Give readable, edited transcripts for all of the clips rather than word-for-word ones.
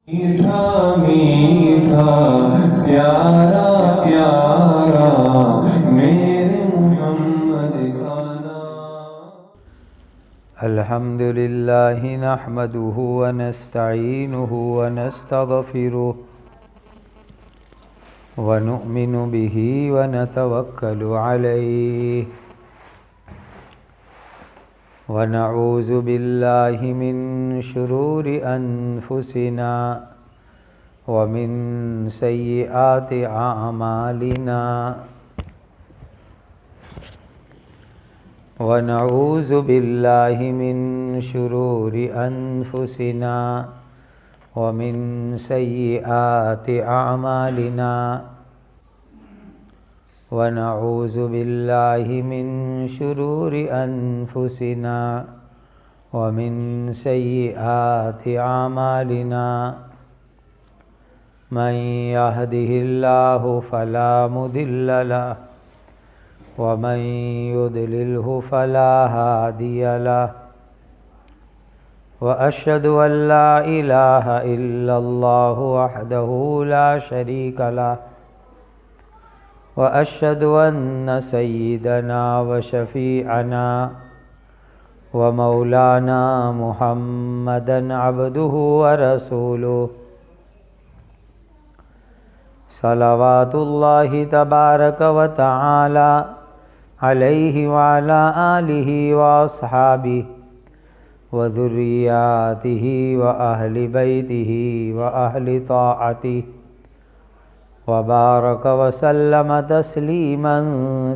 मीठा मीठा प्यारा प्यारा मेरे मोहम्मद का नाम। अल्हम्दुलिल्लाहि नहमदुहु व नस्तईनुहु व नस्तगफिरुहु व नु'मिनु बिही व नतवक्कलु अलैहि व नऊज़ु बिल्लाहि मिन शुरूरि अनफुसिना व मिन सय्यिआति अअमालिना व नऊज़ु बिल्लाहि मिन शुरूरि अनफुसिना व मिन सय्यिआति अअमालिना व नऊज़ु बिल्लाहि मिन शुरूरि अनफुसिना व मिन सय्यिआति अअमालिना मन यहदिहिल्लाहु फला मुदिल्ल लहु व मन युद्लिल्हु फला हादिय लहु व अशहदु अल्ला इलाहा इल्लल्लाहु वहदहु ला शरीक लहु व अशहदु अन्न सय्यिदना व शफीअना व मौलाना मुहम्मदन अब्दुहु व रसूलुहु सलवातुल्लाहि तबारक व तआला अलैहि व अला आलिहि व अस्हाबिहि व ज़ुर्रिय्यातिहि व अहलि बैतिहि व अहलि ताअतिहि व बारक व सल्लम तस्लीमन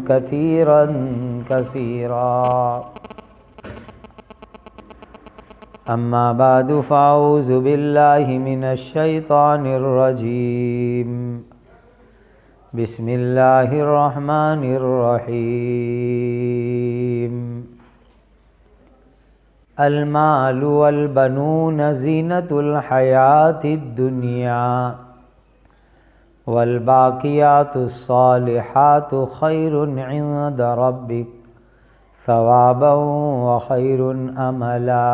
कसीरन कसीरा। अम्मा बादु फ़अऊज़ु बिल्लाहि मिनश शैतानिर रजीम। बिस्मिल्लाहिर रहमानिर रहीम। अल मालु वल बनून ज़ीनतुल हयातिद दुनिया वल बाक़ियातुस सालिहातु खैरुन इंद रब्बिक सवाबन व खैरुन अमला।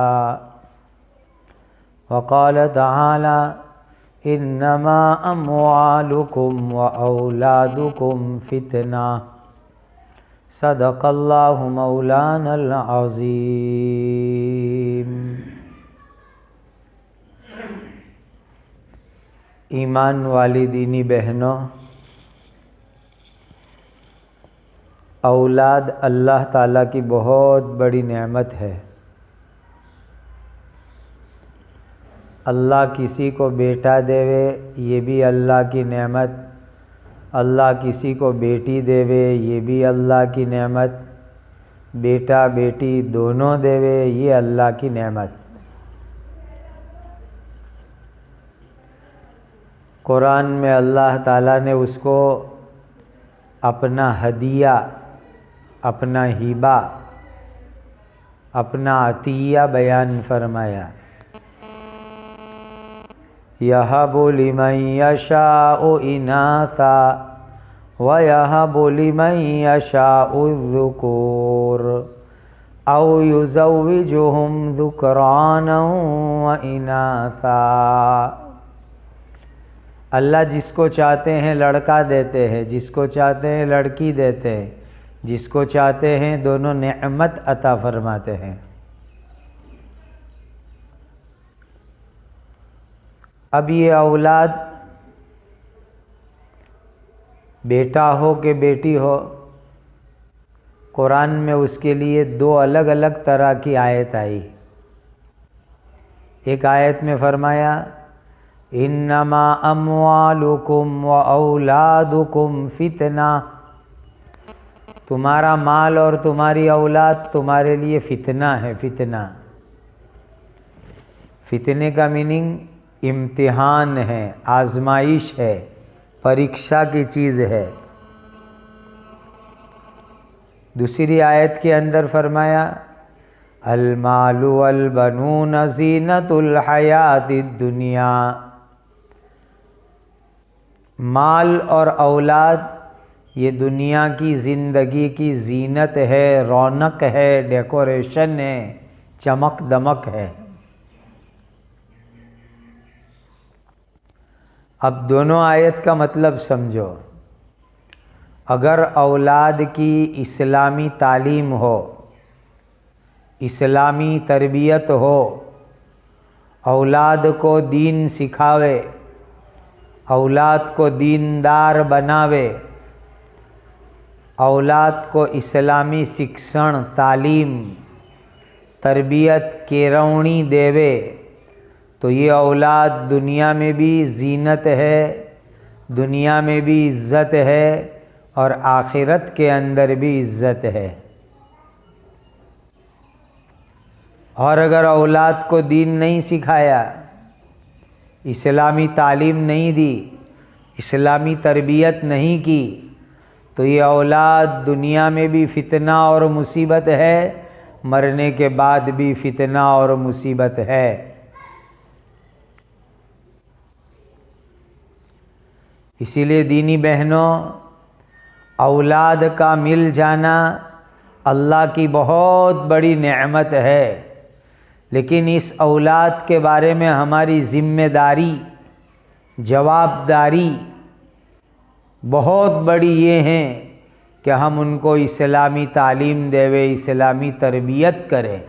वक़ाल तआला इन्नमा अम्वालुकुम व औलादुकुम फितना सदक़ल्लाहु मौलानल अज़ीम। ईमान वाली दीनी बहनों, औलाद अल्लाह ताला की बहुत बड़ी नेमत है। अल्लाह किसी को बेटा देवे ये भी अल्लाह की नेमत, अल्लाह किसी को बेटी देवे ये भी अल्लाह की नेमत, बेटा बेटी दोनों देवे ये अल्लाह की नेमत। कुरान में अल्लाह ताला ने उसको अपना हदिया, अपना हिबा, अपना अतिया बयान फरमाया। यहबु लिमन यशाउ इनासा व यहबु लिमन यशाउ ज़ुकूर औ युज़व्विजुहुम ज़ुकरानन व इनासा। अल्लाह जिसको चाहते हैं लड़का देते हैं, जिसको चाहते हैं लड़की देते हैं, जिसको चाहते हैं दोनों नेमत अता फरमाते हैं। अब ये औलाद बेटा हो कि बेटी हो, कुरान में उसके लिए दो अलग अलग तरह की आयत आई। एक आयत में फरमाया इन्नमा अम्वालुकुम व औलादुकुम फितना, तुम्हारा माल और तुम्हारी औलाद तुम्हारे लिए फितना है। फितना, फितने का मीनिंग इम्तिहान है, आजमाइश है, परीक्षा की चीज़ है। दूसरी आयत के अंदर फरमाया अल मालु वल बनून ज़ीनतुल हयातिद दुनिया, माल और औलाद ये दुनिया की ज़िंदगी की जीनत है, रौनक है, डेकोरेशन है, चमक दमक है। अब दोनों आयत का मतलब समझो। अगर औलाद की इस्लामी तालीम हो, इस्लामी तरबियत हो, औलाद को दीन सिखावे, औलाद को दीनदार बनावे, औलाद को इस्लामी शिक्षण, तालीम, तरबियत, केरवणी देवे, तो ये औलाद दुनिया में भी जीनत है, दुनिया में भी इज़्ज़त है और आखिरत के अंदर भी इज़्ज़त है। और अगर औलाद को दीन नहीं सिखाया, इस्लामी तालीम नहीं दी, इस्लामी तरबियत नहीं की, तो ये औलाद दुनिया में भी फितना और मुसीबत है, मरने के बाद भी फितना और मुसीबत है। इसीलिए दीनी बहनों, औलाद का मिल जाना अल्लाह की बहुत बड़ी नेमत है, लेकिन इस औलाद के बारे में हमारी ज़िम्मेदारी, जवाबदारी बहुत बड़ी ये है कि हम उनको इस्लामी तालीम देवे, इस्लामी तरबियत करें,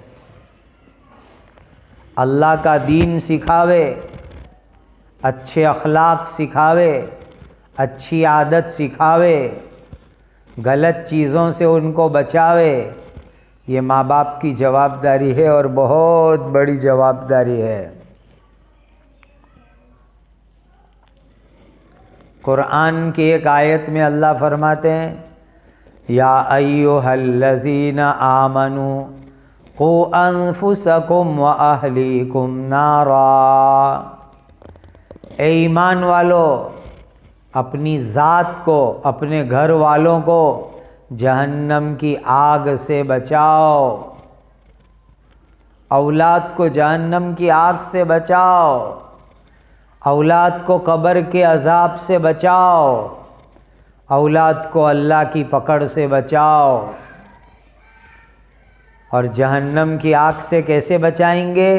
अल्लाह का दीन सिखावे, अच्छे अखलाक सिखावे, अच्छी आदत सिखावे, गलत चीज़ों से उनको बचावे। ये माँ बाप की जवाबदारी है और बहुत बड़ी जवाबदारी है। कुरान की एक आयत में अल्लाह फरमाते हैं, या अय्युहल्लज़ीना आमनू क़ू अनफुसकुम व अहलीकुम नारा। ए ईमान वालों, अपनी ज़ात को, अपने घर वालों को जहन्नम की आग से बचाओ, औलाद को जहन्नम की आग से बचाओ, औलाद को कब्र के अज़ाब से बचाओ, औलाद को अल्लाह की पकड़ से बचाओ। और जहन्नम की आग से कैसे बचाएंगे?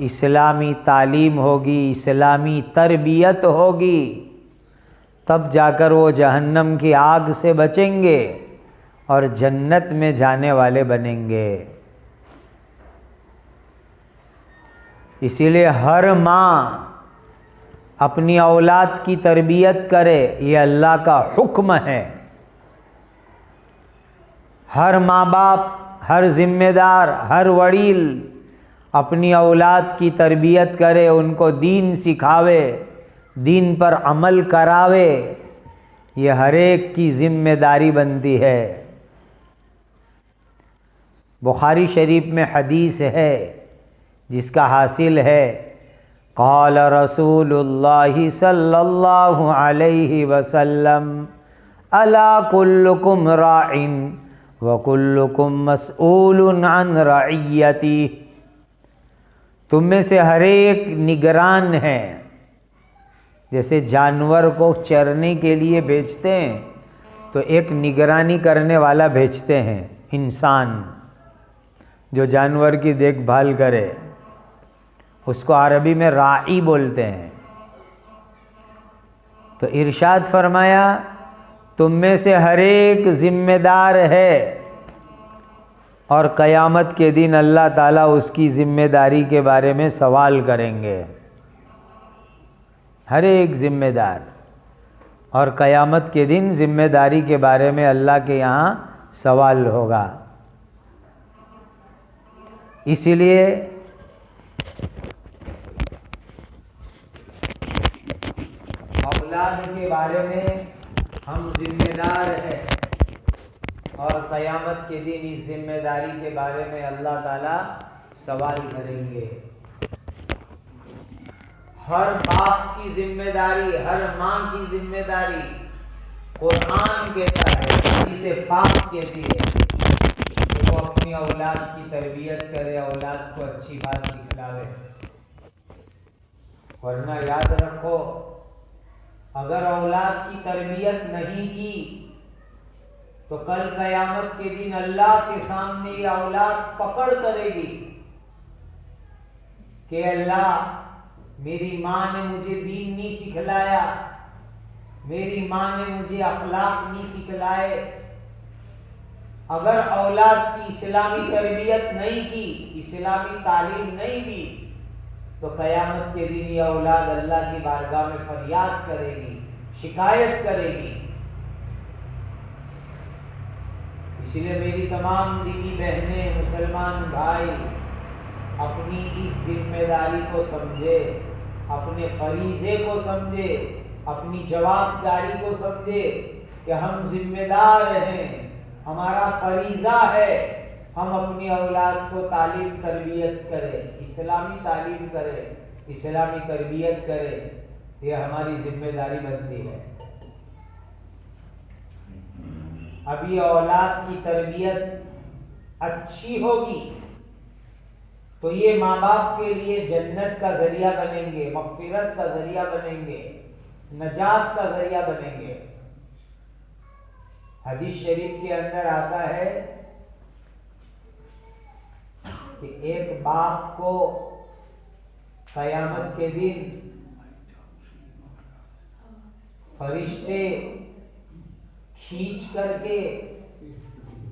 इस्लामी तालीम होगी, इस्लामी तरबियत होगी, तब जाकर वो जहन्नम की आग से बचेंगे और जन्नत में जाने वाले बनेंगे। इसीलिए हर माँ अपनी औलाद की तरबियत करे, ये अल्लाह का हुक्म है। हर माँ बाप, हर जिम्मेदार, हर वडील अपनी औलाद की तरबियत करे, उनको दीन सिखावे, दीन पर अमल करावे, ये हर एक की जिम्मेदारी बनती है। बुखारी शरीफ में हदीस है जिसका हासिल है, क़ाल रसूलुल्लाहि सल्लल्लाहु अलैहि वसल्लम अला कुल्लुकुम राइन व कुल्लुकुम मसऊलुन अन रइयती। तुम में से हर एक निगरान है। जैसे जानवर को चरने के लिए भेजते हैं तो एक निगरानी करने वाला भेजते हैं, इंसान जो जानवर की देखभाल करे, उसको अरबी में राई बोलते हैं। तो इरशाद फरमाया, तुम में से हर एक जिम्मेदार है और क़यामत के दिन अल्लाह ताला उसकी ज़िम्मेदारी के बारे में सवाल करेंगे। हर एक जिम्मेदार, और क़यामत के दिन जिम्मेदारी के बारे में अल्लाह के यहाँ सवाल होगा। इसीलिए औलाद के बारे में हम जिम्मेदार हैं और क़यामत के दिन इस जिम्मेदारी के बारे में अल्लाह ताला सवाल करेंगे। हर बाप की जिम्मेदारी, हर माँ की जिम्मेदारी, कुरान कहता है, हदीस पाक कहती है कि वो अपनी औलाद की तरबियत करे, औलाद को अच्छी बात सिखलावे। वरना याद रखो, अगर औलाद की तरबियत नहीं की तो कल क़यामत के दिन अल्लाह के सामने ये औलाद पकड़ करेगी कि अल्लाह, मेरी माँ ने मुझे दीन नहीं सिखलाया, मेरी माँ ने मुझे अखलाक नहीं सिखलाए। अगर औलाद की इस्लामी तरबियत नहीं की, इस्लामी तालीम नहीं दी, तो क़यामत के दिन यह औलाद अल्लाह की बारगाह में फरियाद करेगी, शिकायत करेगी। इसलिए मेरी तमाम दीनी बहनें, मुसलमान भाई, अपनी इस जिम्मेदारी को समझे, अपने फरीज़े को समझे, अपनी जवाबदारी को समझे कि हम जिम्मेदार हैं, हमारा फरीज़ा है हम अपनी औलाद को तालीम तरबियत करें, इस्लामी तालीम करें, इस्लामी तरबियत करें। ये हमारी जिम्मेदारी बनती है। अब ये औलाद की तरबियत अच्छी होगी तो ये माँ बाप के लिए जन्नत का जरिया बनेंगे, मग़फ़िरत का जरिया बनेंगे, नजात का जरिया बनेंगे। हदीस शरीफ के अंदर आता है कि एक बाप को क़यामत के दिन फरिश्ते खींच करके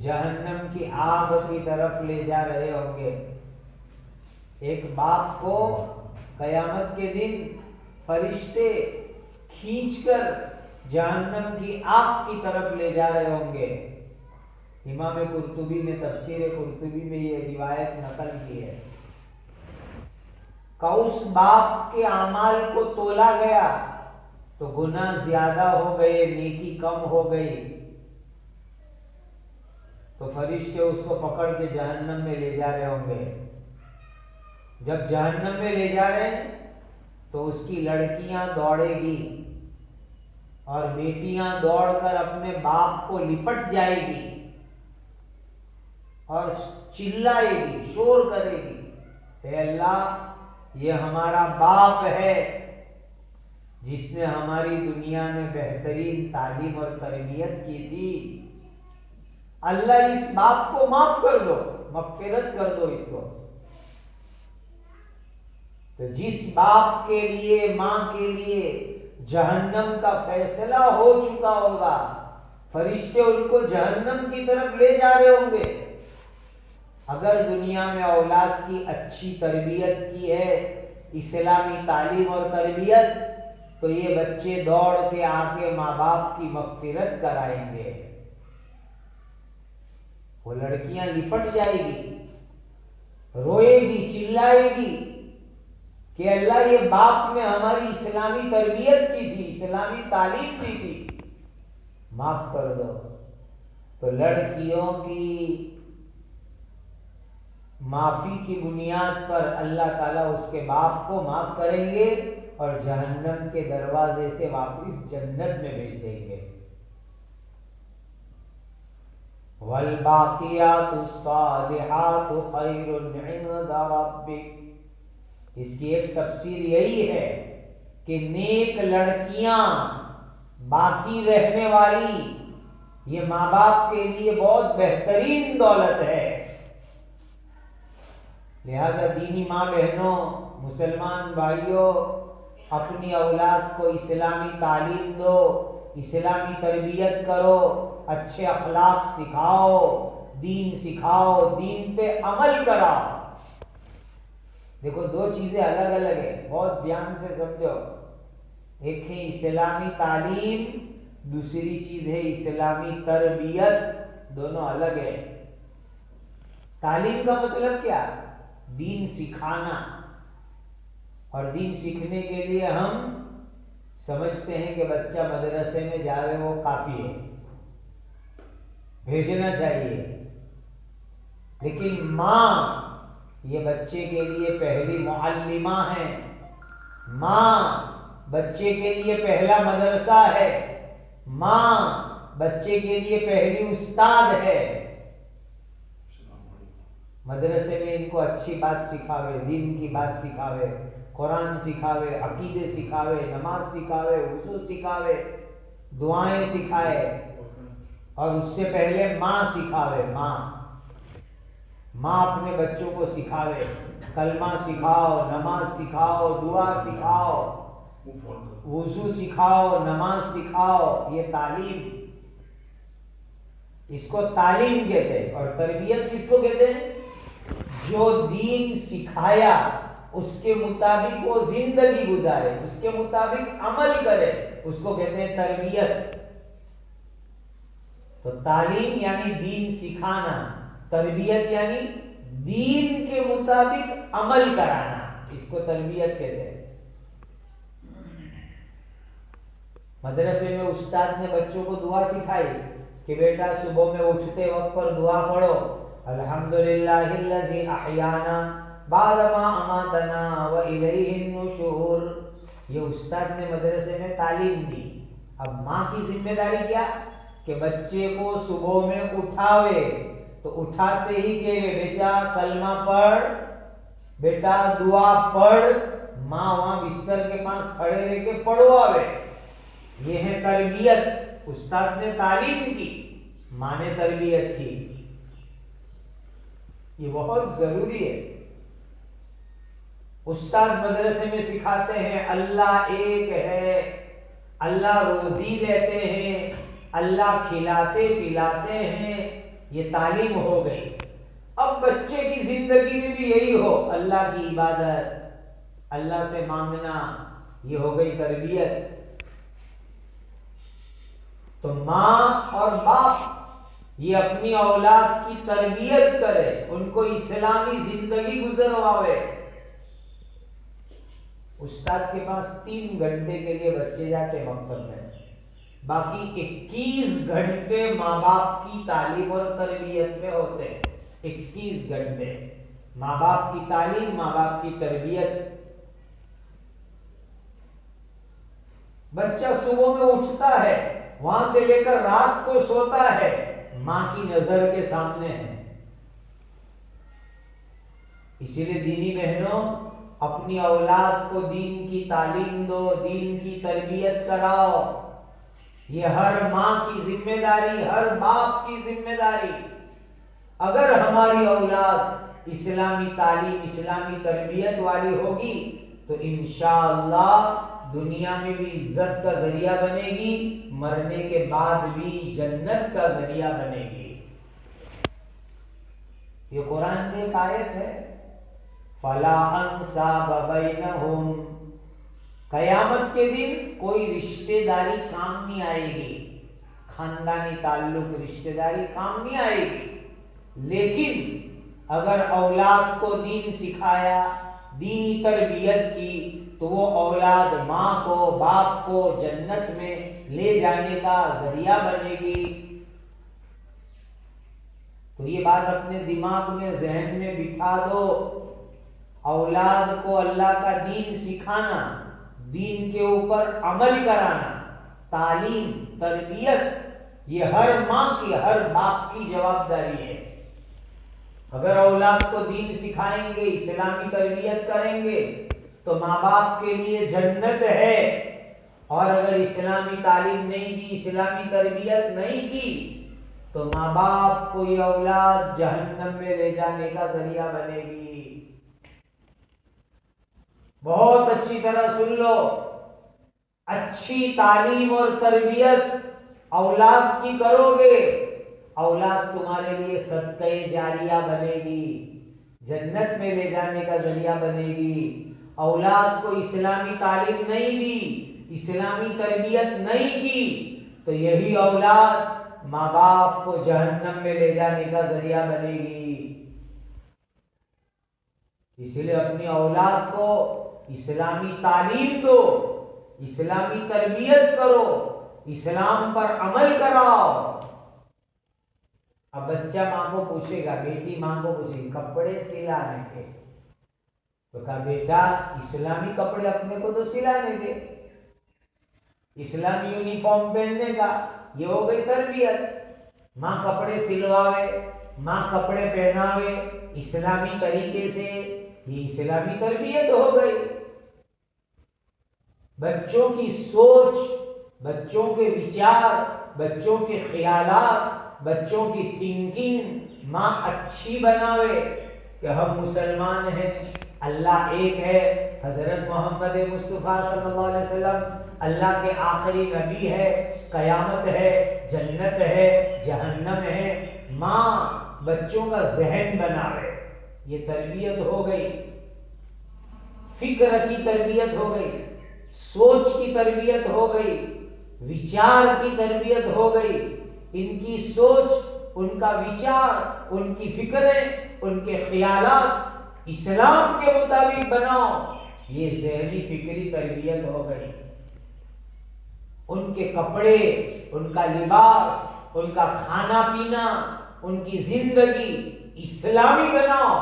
जहन्नम की आग की तरफ ले जा रहे होंगे। एक बाप को क़यामत के दिन फरिश्ते खींचकर जहन्नम की आग की तरफ ले जा रहे होंगे। इमाम कुर्तुबी ने तफसीर कुर्तुबी में ये रिवायत नकल की है कि उस बाप के अमाल को तोला गया तो गुनाह ज्यादा हो गए, नेकी कम हो गई, तो फरिश्ते उसको पकड़ के जहन्नम में ले जा रहे होंगे। जब जहन्नम में ले जा रहे हैं तो उसकी लड़कियां दौड़ेगी और बेटियां दौड़कर अपने बाप को लिपट जाएगी और चिल्लाएगी, शोर करेगी, हे अल्लाह, ये हमारा बाप है जिसने हमारी दुनिया में बेहतरीन तालीम और तरबियत की थी। अल्लाह इस बाप को माफ कर दो, मग़फ़िरत कर दो इसको। तो जिस बाप के लिए, माँ के लिए जहन्नम का फैसला हो चुका होगा, फरिश्ते उनको जहन्नम की तरफ ले जा रहे होंगे। अगर दुनिया में औलाद की अच्छी तरबियत की है, इस्लामी तालीम और तरबियत, तो ये बच्चे दौड़ के आके माँ बाप की मग़फ़िरत कराएंगे। वो लड़कियां लिपट जाएगी, रोएगी, चिल्लाएगी कि अल्लाह, ये बाप ने हमारी इस्लामी तरबियत की थी, इस्लामी तालीम दी थी, माफ कर दो। तो लड़कियों की माफी की बुनियाद पर अल्लाह ताला उसके बाप को माफ करेंगे और जहन्नम के दरवाजे से वापस जन्नत में भेज देंगे। वल बाक़ियातुस सालिहातु खैरुन इंदा रब्बिक, इसकी एक तफसीर यही है कि नेक लड़कियां, बाकी रहने वाली, ये माँ बाप के लिए बहुत बेहतरीन दौलत है। लिहाजा दीनी माँ बहनों, मुसलमान भाइयों, अपनी औलाद को इस्लामी तालीम दो, इस्लामी तरबियत करो, अच्छे अखलाक सिखाओ, दीन सिखाओ, दीन पे अमल कराओ। देखो, दो चीजें अलग अलग है, बहुत ध्यान से समझो। एक है इस्लामी तालीम, दूसरी चीज है इस्लामी तरबियत, दोनों अलग है। तालीम का मतलब क्या? दीन सिखाना। और दीन सीखने के लिए हम समझते हैं कि बच्चा मदरसे में जावे वो काफी है, भेजना चाहिए। लेकिन माँ ये बच्चे के लिए पहली मुअल्लिमा है, माँ बच्चे के लिए पहला मदरसा है, माँ बच्चे के लिए पहली उस्ताद है। मदरसे में इनको अच्छी बात सिखावे, दीन की बात सिखावे, कुरान सिखावे, अकीदे सिखावे, नमाज सिखावे, वुज़ू सिखावे, दुआएं सिखाए, और उससे पहले माँ सिखावे। माँ अपने बच्चों को सिखावे कलमा सिखाओ, नमाज सिखाओ, दुआ सिखाओ, वुजू सिखाओ, नमाज सिखाओ, ये तालीम, इसको तालीम कहते हैं। और तरबियत किसको कहते हैं? जो दीन सिखाया उसके मुताबिक वो जिंदगी गुजारे, उसके मुताबिक अमल करे, उसको कहते हैं तरबियत। तो तालीम यानी दीन सिखाना, तरबियत यानी दीन के मुताबिक अमल कराना, इसको तरबियत कहते हैं। मदरसे में उस्ताद ने बच्चों को दुआ सिखाई कि बेटा सुबह में उठते वक्त पर दुआ पढ़ो, अल्हम्दुलिल्लाहिल्लज़ी अहयाना बादमा अमातना व इलैहिन नुशूर। ये उस्ताद ने मदरसे में तालीम दी। अब माँ की जिम्मेदारी क्या कि बच्चे को सुबह में उठावे, तो उठाते ही कहे बेटा कलमा पढ़, बेटा दुआ पढ़। माँ वहां बिस्तर के पास खड़े रह के पढ़वावे। ये है तरबियत। उस्ताद ने तालीम की, माँ ने तरबियत की। ये बहुत जरूरी है। उस्ताद मदरसे में सिखाते हैं अल्लाह एक है, अल्लाह रोजी देते हैं, अल्लाह खिलाते पिलाते हैं, ये तालीम हो गई। अब बच्चे की जिंदगी में भी यही हो, अल्लाह की इबादत, अल्लाह से मांगना, ये हो गई तरबियत। तो माँ और बाप ये अपनी औलाद की तरबियत करे, उनको इस्लामी जिंदगी गुजरवावे। उस्ताद के पास 3 घंटे के लिए बच्चे जाते मकतब में, बाकी 21 घंटे माँ बाप की तालीम और तरबियत में होते हैं। 21 घंटे माँ बाप की तालीम, माँ बाप की तरबियत। बच्चा सुबह में उठता है, वहां से लेकर रात को सोता है, मां की नजर के सामने है। इसीलिए दीनी बहनों, अपनी औलाद को दीन की तालीम दो, दीन की तरबियत कराओ। ये हर मां की जिम्मेदारी, हर बाप की जिम्मेदारी। अगर हमारी औलाद इस्लामी तालीम, इस्लामी तरबियत वाली होगी तो इंशाअल्लाह दुनिया में भी इज्जत का जरिया बनेगी, मरने के बाद भी जन्नत का जरिया बनेगी। ये कुरान में एक आयत है, फला अंसाब बैनहुम, कयामत के दिन कोई रिश्तेदारी काम नहीं आएगी, खानदानी ताल्लुक, रिश्तेदारी काम नहीं आएगी। लेकिन अगर औलाद को दीन सिखाया, दीनी तरबियत की, तो वो औलाद माँ को, बाप को जन्नत में ले जाने का जरिया बनेगी। तो ये बात अपने दिमाग में, जहन में बिठा दो। औलाद को अल्लाह का दीन सिखाना, दीन के ऊपर अमल कराना, तालीम, तरबियत, ये हर माँ की, हर बाप की जवाबदारी है। अगर औलाद को दीन सिखाएंगे, इस्लामी तरबियत करेंगे तो माँ बाप के लिए जन्नत है। और अगर इस्लामी तालीम नहीं दी, इस्लामी तरबियत नहीं की, तो माँ बाप को ये औलाद जहन्नम में ले जाने का जरिया बनेगी। बहुत अच्छी तरह सुन लो, अच्छी तालीम और तरबियत औलाद की करोगे, औलाद तुम्हारे लिए सदक़े जारिया बनेगी, जन्नत में ले जाने का जरिया बनेगी। औलाद को इस्लामी तालीम नहीं दी, इस्लामी तरबियत नहीं की, तो यही औलाद माँ बाप को जहन्नम में ले जाने का जरिया बनेगी। इसलिए अपनी औलाद को इस्लामी तालीम दो, इस्लामी तरबियत करो, इस्लाम पर अमल कराओ। अब बच्चा माँ को पूछेगा, बेटी माँ को पूछेगी कपड़े सिलाने के, तो कहा बेटा इस्लामी कपड़े अपने को तो सिलाने के, इस्लामी यूनिफॉर्म पहनने का, ये हो गई तरबियत। माँ कपड़े सिलवावे, माँ कपड़े पहनावे इस्लामी तरीके से, ये इस्लामी तरबियत हो गई। बच्चों की सोच, बच्चों के विचार, बच्चों के ख्यालात, बच्चों की थिंकिंग माँ अच्छी बनावे, कि हम मुसलमान हैं, अल्लाह एक है, हजरत मोहम्मद मुस्तफ़ा सल्लल्लाहु अलैहि वसल्लम अल्लाह के आखिरी नबी है, कयामत है, जन्नत है, जहन्नम है। माँ बच्चों का जहन बनावे, ये तरबियत हो गई, फिक्र की तरबियत हो गई, सोच की तरबियत हो गई, विचार की तरबियत हो गई। इनकी सोच, उनका विचार, उनकी फिक्रें, उनके ख्यालात इस्लाम के मुताबिक बनाओ, ये ज़हनी फिक्री तरबियत हो गई। उनके कपड़े, उनका लिबास, उनका खाना पीना, उनकी जिंदगी इस्लामी बनाओ,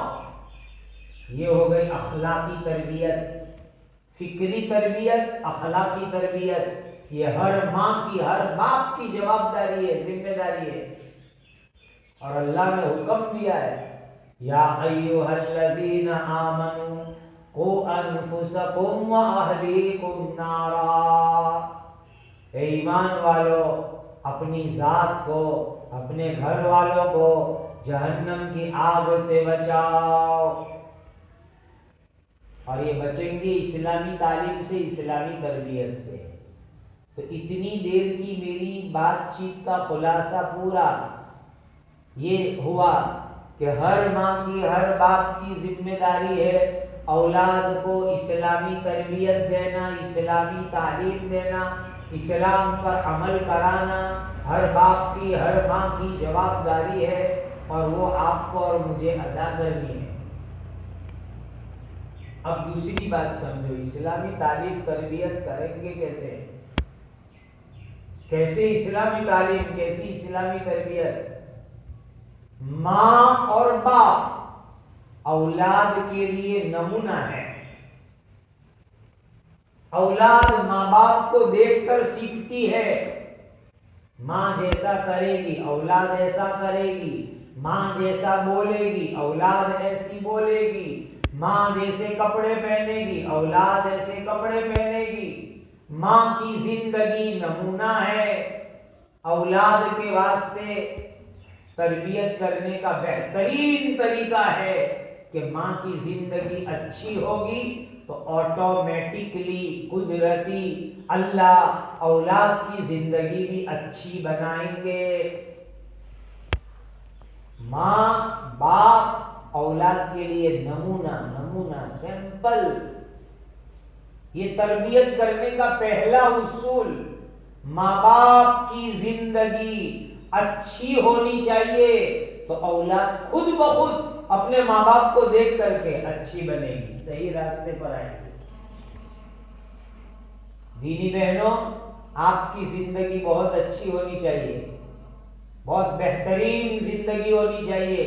ये हो गई अखलाकी तरबियत। फिक्री तरबियत, अखलाकी तरबियत, ये हर माँ की, हर बाप की जवाबदारी है, जिम्मेदारी है। और अल्लाह ने हुक्म दिया है, या अय्युहल्लज़ीना आमनू कू अनफुसकुम व अहलीकुम नारा। ए ईमान वालों, अपनी जात को, अपने घर वालों को जहन्नम की आग से बचाओ। और ये बचेंगे इस्लामी तालीम से, इस्लामी तरबियत से। तो इतनी देर की मेरी बातचीत का खुलासा पूरा ये हुआ कि हर माँ की, हर बाप की जिम्मेदारी है औलाद को इस्लामी तरबियत देना, इस्लामी तालीम देना, इस्लाम पर अमल कराना। हर बाप की, हर माँ की जवाबदारी है और वो आपको और मुझे अदा करनी है। अब दूसरी बात समझो, इस्लामी तालीम तरबियत करेंगे कैसे? कैसे इस्लामी तालीम, कैसी इस्लामी तरबियत? माँ और बाप औलाद के लिए नमूना है। औलाद माँ बाप को देखकर सीखती है। माँ जैसा करेगी औलाद ऐसा करेगी, माँ जैसा बोलेगी औलाद ऐसी बोलेगी, माँ जैसे कपड़े पहनेगी औलाद ऐसे कपड़े पहनेगी। माँ की जिंदगी नमूना है। औलाद के वास्ते तरबियत करने का बेहतरीन तरीका है कि माँ की जिंदगी अच्छी होगी तो ऑटोमेटिकली, कुदरती अल्लाह औलाद की जिंदगी भी अच्छी बनाएंगे। माँ बाप औलाद के लिए नमूना, नमूना, सैंपल। ये तरबियत करने का पहला उसूल, माँ बाप की जिंदगी अच्छी होनी चाहिए तो औलाद खुद ब खुद अपने माँ बाप को देख करके अच्छी बनेगी, सही रास्ते पर आएगी। दीनी बहनों, आपकी जिंदगी बहुत अच्छी होनी चाहिए, बहुत बेहतरीन जिंदगी होनी चाहिए।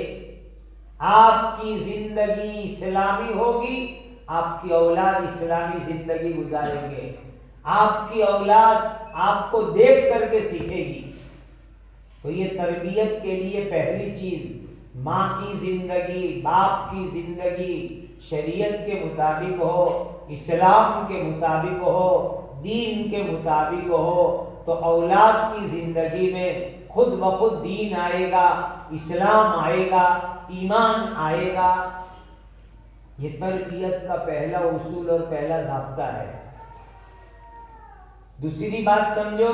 आपकी जिंदगी इस्लामी होगी, आपकी औलाद इस्लामी जिंदगी गुजारेंगे। आपकी औलाद आपको देख करके सीखेगी। तो ये तरबियत के लिए पहली चीज, माँ की जिंदगी, बाप की जिंदगी शरीयत के मुताबिक हो, इस्लाम के मुताबिक हो, दीन के मुताबिक हो, तो औलाद की जिंदगी में खुद ब खुद दीन आएगा, इस्लाम आएगा, ईमान आएगा। ये तरबियत का पहला उसूल और पहला ज़ाब्ता है। दूसरी बात समझो,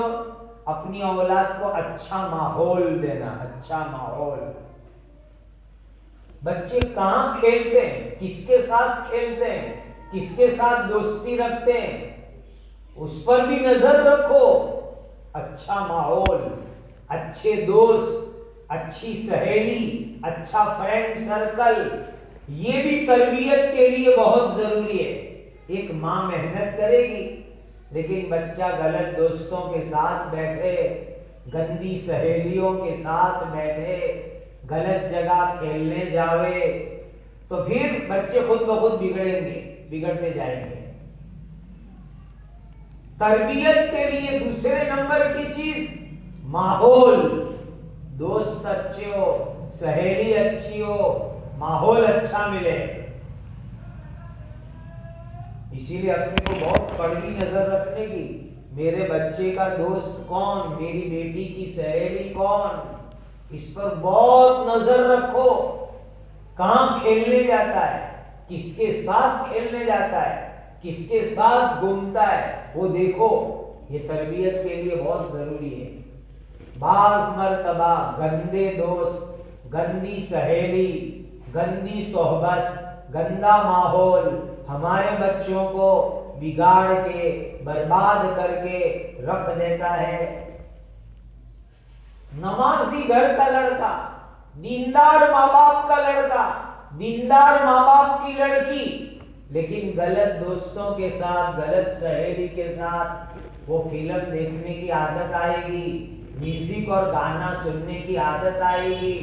अपनी औलाद को अच्छा माहौल देना, अच्छा माहौल। बच्चे कहाँ खेलते हैं, किसके साथ खेलते हैं, किसके साथ दोस्ती रखते हैं, उस पर भी नजर रखो। अच्छा माहौल, अच्छे दोस्त, अच्छी सहेली, अच्छा फ्रेंड सर्कल, ये भी तरबियत के लिए बहुत जरूरी है। एक माँ मेहनत करेगी लेकिन बच्चा गलत दोस्तों के साथ बैठे, गंदी सहेलियों के साथ बैठे, गलत जगह खेलने जावे, तो फिर बच्चे खुद ब खुद बिगड़ेंगे, बिगड़ते जाएंगे। तरबियत के लिए दूसरे नंबर की चीज माहौल। दोस्त अच्छे हो, सहेली अच्छी हो, माहौल अच्छा मिले। इसीलिए अपने को बहुत कड़वी नजर रखने की, मेरे बच्चे का दोस्त कौन, मेरी बेटी की सहेली कौन, इस पर बहुत नजर रखो। कहाँ खेलने जाता है, किसके साथ खेलने जाता है, किसके साथ घूमता है, वो देखो। ये तरबियत के लिए बहुत जरूरी है। बाज मर्तबा गंदे दोस्त, गंदी सहेली, गंदी सोहबत, गंदा माहौल हमारे बच्चों को बिगाड़ के बर्बाद करके रख देता है। नमाजी घर का लड़का, दीनदार माँ बाप का लड़का, दीनदार माँ बाप की लड़की, लेकिन गलत दोस्तों के साथ, गलत सहेली के साथ वो फिल्म देखने की आदत आएगी, म्यूजिक और गाना सुनने की आदत आएगी।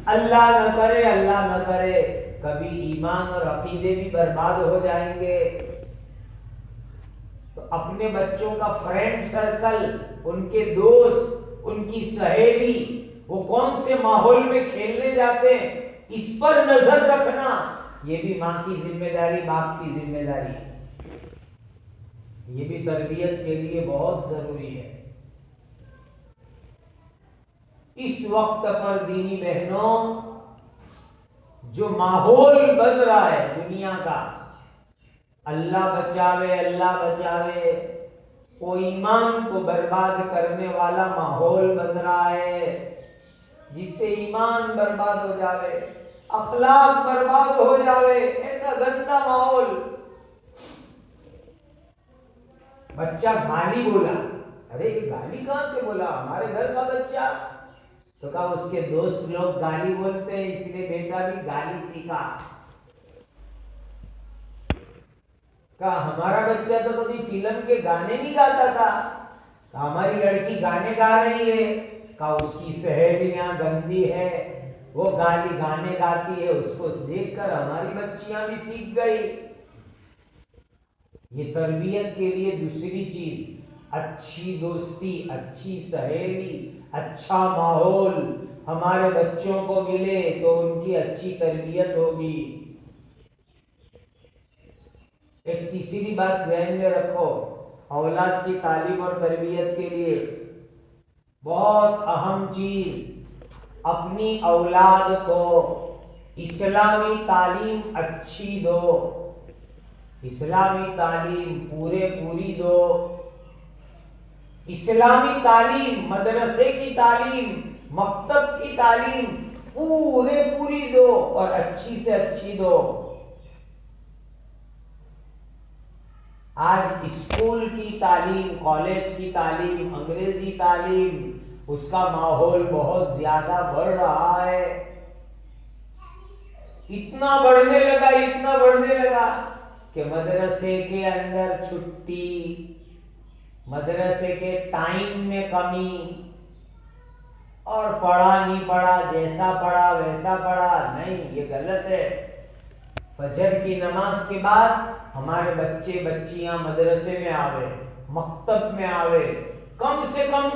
अल्लाह न करे, अल्लाह न करे, कभी ईमान और अकीदे भी बर्बाद हो जाएंगे। तो अपने बच्चों का फ्रेंड सर्कल, उनके दोस्त, उनकी सहेली, वो कौन से माहौल में खेलने जाते हैं, इस पर नजर रखना, ये भी माँ की जिम्मेदारी, बाप की जिम्मेदारी। ये भी तरबियत के लिए बहुत जरूरी है। इस वक्त पर दीनी बहनों, जो माहौल बन रहा है दुनिया का, अल्लाह बचावे, अल्लाह बचावे, वो ईमान को बर्बाद करने वाला माहौल बन रहा है, जिससे ईमान बर्बाद हो जावे, अखलाक बर्बाद हो जावे, ऐसा गंदा माहौल। बच्चा गाली बोला, अरे ये गाली कहां से बोला, हमारे घर का बच्चा। तो कहा उसके दोस्त लोग गाली बोलते हैं, इसलिए बेटा भी गाली सीखा। कहा हमारा बच्चा तो कभी फिल्म के गाने नहीं गाता था, हमारी लड़की गाने गा रही है। कहा उसकी सहेलियां गंदी है, वो गाने गाती है, उसको देखकर हमारी बच्चियां भी सीख गई। ये तरबियत के लिए दूसरी चीज, अच्छी दोस्ती, अच्छी सहेली, अच्छा माहौल हमारे बच्चों को मिले तो उनकी अच्छी तरबियत होगी। एक तीसरी बात ध्यान में रखो, औलाद की तालीम और तरबियत के लिए बहुत अहम चीज, अपनी औलाद को इस्लामी तालीम अच्छी दो, इस्लामी तालीम पूरी दो। इस्लामी तालीम, मदरसे की तालीम, मक्तब की तालीम पूरी दो और अच्छी से अच्छी दो। आज स्कूल की तालीम, कॉलेज की तालीम, अंग्रेजी तालीम, उसका माहौल बहुत ज्यादा बढ़ रहा है। इतना बढ़ने लगा कि मदरसे के अंदर छुट्टी, मदरसे के टाइम में कमी, और पढ़ा नहीं पढ़ा, जैसा पढ़ा वैसा पढ़ा, नहीं, ये गलत है। फजर की नमाज के बाद हमारे बच्चे बच्चियां मदरसे में आवे, मक्तब में आवे, कम से कम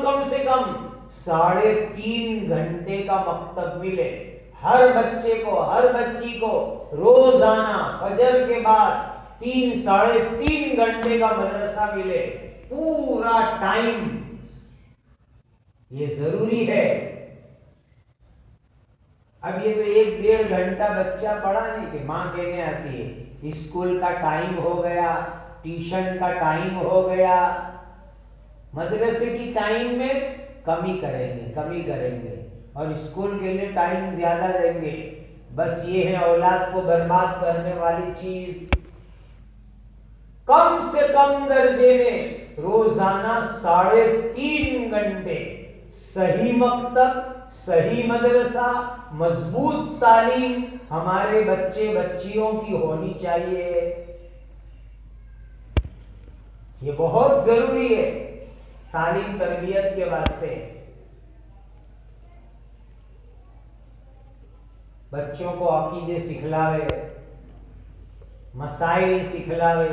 3.5 घंटे का मक्तब मिले हर बच्चे को, हर बच्ची को रोजाना फजर के बाद 3-3.5 घंटे का मदरसा मिले, पूरा टाइम, ये जरूरी है। अब ये तो 1-1.5 घंटा बच्चा पढ़ा नहीं कि माँ कहने आती है स्कूल का टाइम हो गया, ट्यूशन का टाइम हो गया, मदरसे की टाइम में कमी करेंगे और स्कूल के लिए टाइम ज्यादा देंगे। बस ये है औलाद को बर्बाद करने वाली चीज। कम से कम दर्जे में रोजाना 3.5 घंटे सही मकतब, सही मदरसा, मजबूत तालीम हमारे बच्चे बच्चियों की होनी चाहिए। ये बहुत जरूरी है तालीम तरबियत के वास्ते। बच्चों को अकीदे सिखलावे, मसाइल सिखलावे,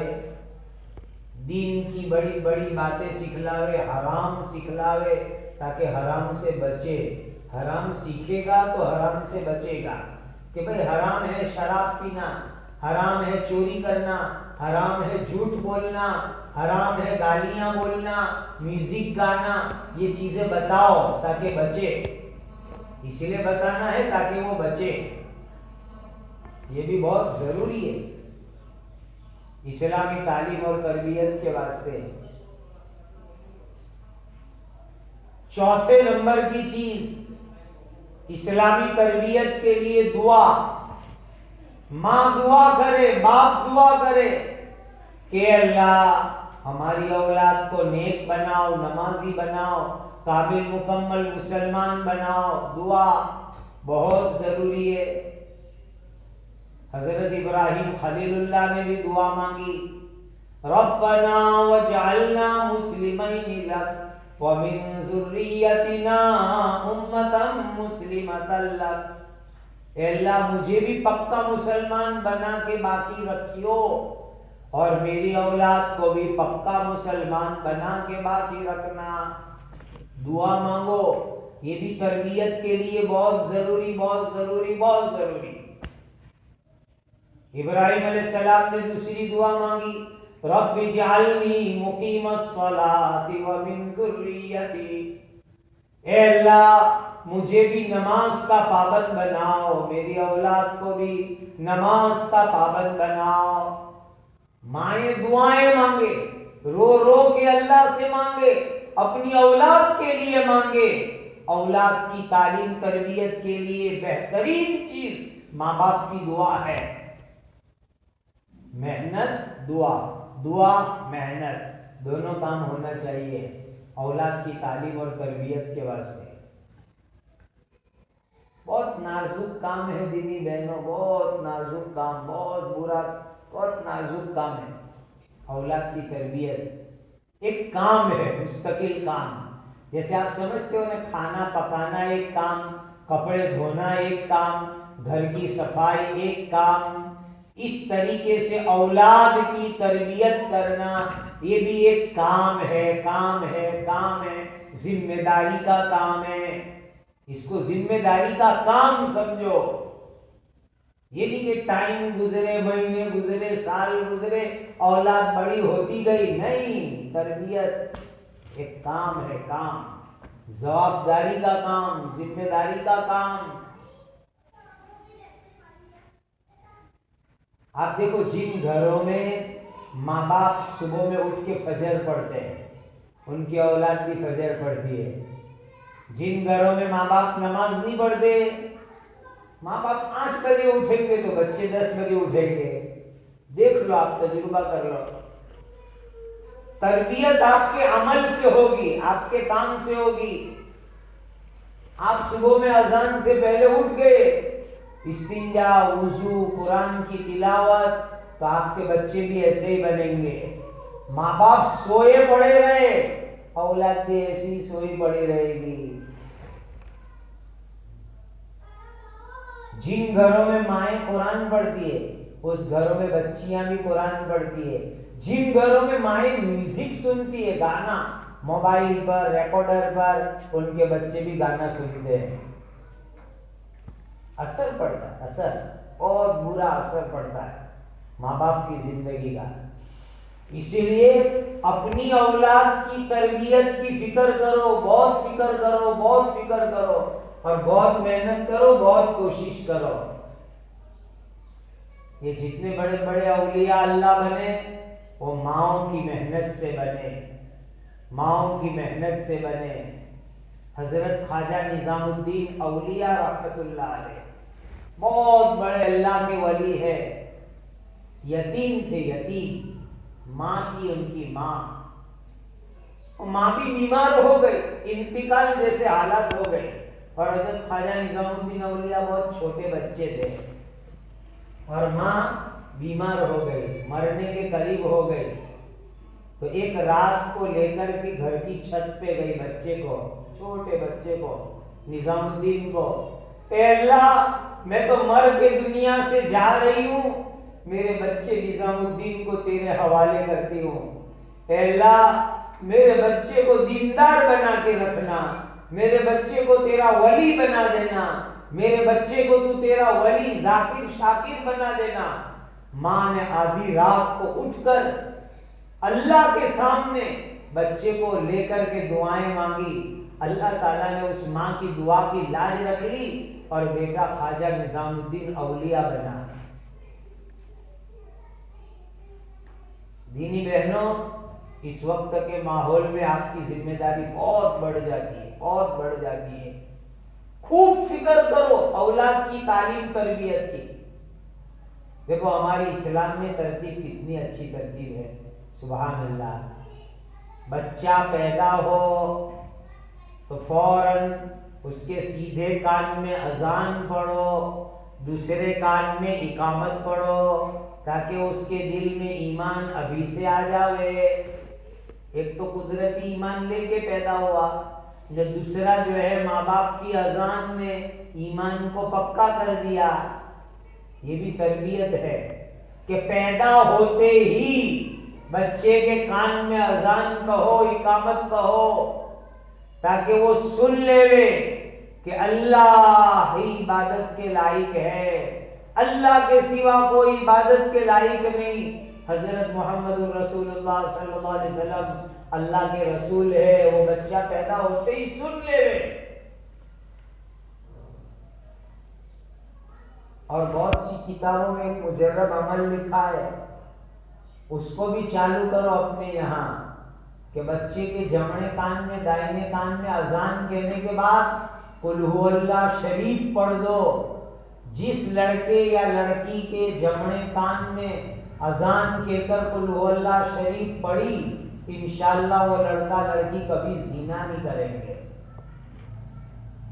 दीन की बड़ी बड़ी बातें सिखलावे, हराम सिखलावे, ताकि हराम से बचे। हराम सीखेगा तो हराम से बचेगा कि भाई हराम है शराब पीना, हराम है चोरी करना, हराम है झूठ बोलना, हराम है गालियां बोलना, म्यूजिक गाना, ये चीजें बताओ ताकि बचे। इसलिए बताना है ताकि वो बचे। ये भी बहुत जरूरी है इस्लामी तालीम और तरबियत के वास्ते। चौथे नंबर की चीज इस्लामी तरबियत के लिए दुआ। माँ दुआ करे, बाप दुआ करे कि अल्लाह हमारी औलाद को नेक बनाओ, नमाजी बनाओ, काबिल मुकम्मल मुसलमान बनाओ। दुआ बहुत जरूरी है। हजरत इब्राहिम खलीलुल्लाह ने भी दुआ मांगी, रब्बना वजअलना मुस्लिमैन लक व मिन ज़ुर्रियतिना उम्मतन मुस्लिमतन लक। अल्लाह मुझे भी पक्का मुसलमान बना के बाकी रखियो और मेरी औलाद को भी पक्का मुसलमान बना के बाकी रखना। दुआ मांगो, ये भी तरबियत के लिए बहुत जरूरी, बहुत जरूरी, बहुत जरूरी। इब्राहिम अलैहिस्सलाम ने दूसरी दुआ मांगी, रब्बि जअलनी मुकीमस्सलाति व मिन ज़ुर्रियती। ए अल्लाह मुझे भी नमाज का पाबंद बनाओ, मेरी औलाद को भी नमाज का पाबंद बनाओ। माए दुआएं मांगे, रो रो के अल्लाह से मांगे, अपनी औलाद के लिए मांगे। औलाद की तालीम तरबियत के लिए बेहतरीन चीज माँ बाप की दुआ है। मेहनत, दुआ, दुआ मेहनत दोनों काम होना चाहिए औलाद की तालीम और तरबियत के वास्ते। बहुत नाजुक काम है दीदी बहनों, बहुत नाजुक काम, बहुत बुरा, बहुत नाजुक काम है औलाद की तरबियत। एक काम है, मुस्तकिल काम। जैसे आप समझते हो ना, खाना पकाना एक काम, कपड़े धोना एक काम, घर की सफाई एक काम। इस तरीके से औलाद की तरबियत करना ये भी एक काम है, काम है, काम है, जिम्मेदारी का काम है। इसको जिम्मेदारी का काम समझो। ये नहीं कि टाइम गुजरे, महीने गुजरे, साल गुजरे, औलाद बड़ी होती गई, नहीं। तरबियत एक काम है, काम, जवाबदारी का काम, जिम्मेदारी का काम। आप देखो, जिन घरों में माँ बाप सुबह में उठ के फजर पढ़ते हैं, उनकी औलाद भी फजर पढ़ती है। जिन घरों में माँ बाप नमाज नहीं पढ़ते, माँ बाप 8 बजे उठेंगे तो बच्चे 10 बजे उठेंगे। देख लो, आप तजुर्बा कर लो। तरबियत आपके अमल से होगी, आपके काम से होगी। आप सुबह में अजान से पहले उठ गए, इस्तिंजा, वुजू, कुरान की तिलावत, तो आपके बच्चे भी ऐसे ही बनेंगे। माँ बाप सोए पड़े रहे, औलाद भी ऐसी सोई पड़ी रहेगी। जिन घरों में माएँ कुरान पढ़ती है, उस घरों में बच्चियां भी कुरान पढ़ती है। जिन घरों में माएँ म्यूजिक सुनती है, गाना मोबाइल पर, रिकॉर्डर पर, उनके बच्चे भी गाना सुनते हैं। असर पड़ता है, असर, बहुत बुरा असर पड़ता है माँ बाप की जिंदगी का। इसीलिए अपनी औलाद की तरबियत की फिक्र करो, बहुत फिक्र करो, बहुत फिक्र करो, और बहुत मेहनत करो, बहुत कोशिश करो। ये जितने बड़े बड़े औलिया अल्लाह बने, वो माओं की मेहनत से बने, माओं की मेहनत से बने। हजरत ख्वाजा निजामुद्दीन औलिया रहमतुल्लाह अलैह बहुत बड़े अल्लाह के वली है। यतीम थे, यतीम। माँ थी उनकी माँ, माँ भी बीमार हो गई, इंतकाल जैसे हालात हो गए। और हजरत ख्वाजा निजामुद्दीन औलिया बहुत छोटे बच्चे थे, और माँ बीमार हो गई, मरने के करीब हो गई। तो एक रात को लेकर के घर की छत पे गई, बच्चे को, छोटे बच्चे को, निजामुद्दीन को। अल्लाह, मैं तो मर के दुनिया से जा रही हूँ, मेरे बच्चे निजामुद्दीन को तेरे हवाले करती हूँ। अल्लाह, मेरे बच्चे को दीनदार बना के रखना, मेरे बच्चे को तेरा वली बना देना, मेरे बच्चे को तू तेरा वली जाकिर शाकिर बना देना। माँ ने आधी रात को उठकर अल्लाह के सामने बच्चे को लेकर के दुआएं मांगी। अल्लाह ताला ने उस माँ की दुआ की लाज रख ली और बेटा ख्वाजा निजामुद्दीन औलिया बना। दीनी बहनों, इस वक्त के माहौल में आपकी जिम्मेदारी बहुत बढ़ जाती है, बहुत बढ़ जाती है। खूब फिक्र करो औलाद की तालीम तरबियत की। देखो हमारी इस्लाम में तरतीब कितनी अच्छी तरतीब है, सुभान अल्लाह। बच्चा पैदा हो तो फौरन उसके सीधे कान में अजान पढ़ो, दूसरे कान में इकामत पढ़ो, ताकि उसके दिल में ईमान अभी से आ जावे। एक तो कुदरती ईमान लेके पैदा हुआ, जो दूसरा जो है माँ बाप की अजान ने ईमान को पक्का कर दिया। ये भी तरबियत है कि पैदा होते ही बच्चे के कान में अजान कहो, इकामत कहो, ताकि वो सुन लेवे कि अल्लाह ही इबादत के लायक है, अल्लाह के सिवा कोई इबादत के लायक नहीं। हजरत मोहम्मद रसूलुल्लाह सल्लल्लाहु अलैहि वसल्लम अल्लाह के रसूल है। वो बच्चा पैदा होते ही सुन लेवे। और बहुत सी किताबों में एक मुजर्रब अमल लिखा है, उसको भी चालू करो अपने यहाँ, कि बच्चे के जमणे कान में, दाहिने कान में अजान कहने के बाद कुल हु अल्लाह शरीफ पढ़ दो। जिस लड़के या लड़की के जमणे कान में अजान कहकर कुल हु अल्लाह शरीफ पढ़ी, इंशाअल्लाह वो लड़का लड़की कभी ज़िना नहीं करेंगे।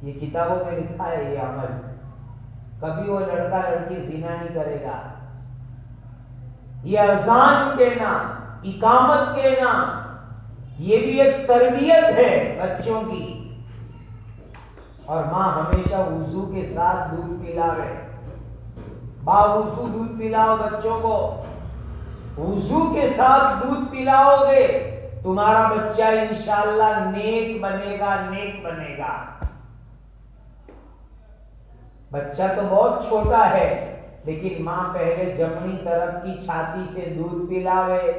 ये किताबों में लिखा है ये अमल, कभी वो लड़का लड़की ज़िना नहीं करेगा। ये अजान कहना, इकामत कहना, ये भी एक तरबियत है बच्चों की। और माँ हमेशा वुजू के साथ दूध पिलावे। बावुजू दूध पिलाओ बच्चों को। वुजू के साथ दूध पिलाओगे, तुम्हारा बच्चा इंशाअल्लाह नेक बनेगा, नेक बनेगा। बच्चा तो बहुत छोटा है, लेकिन माँ पहले जमनी तरफ की छाती से दूध पिलावे,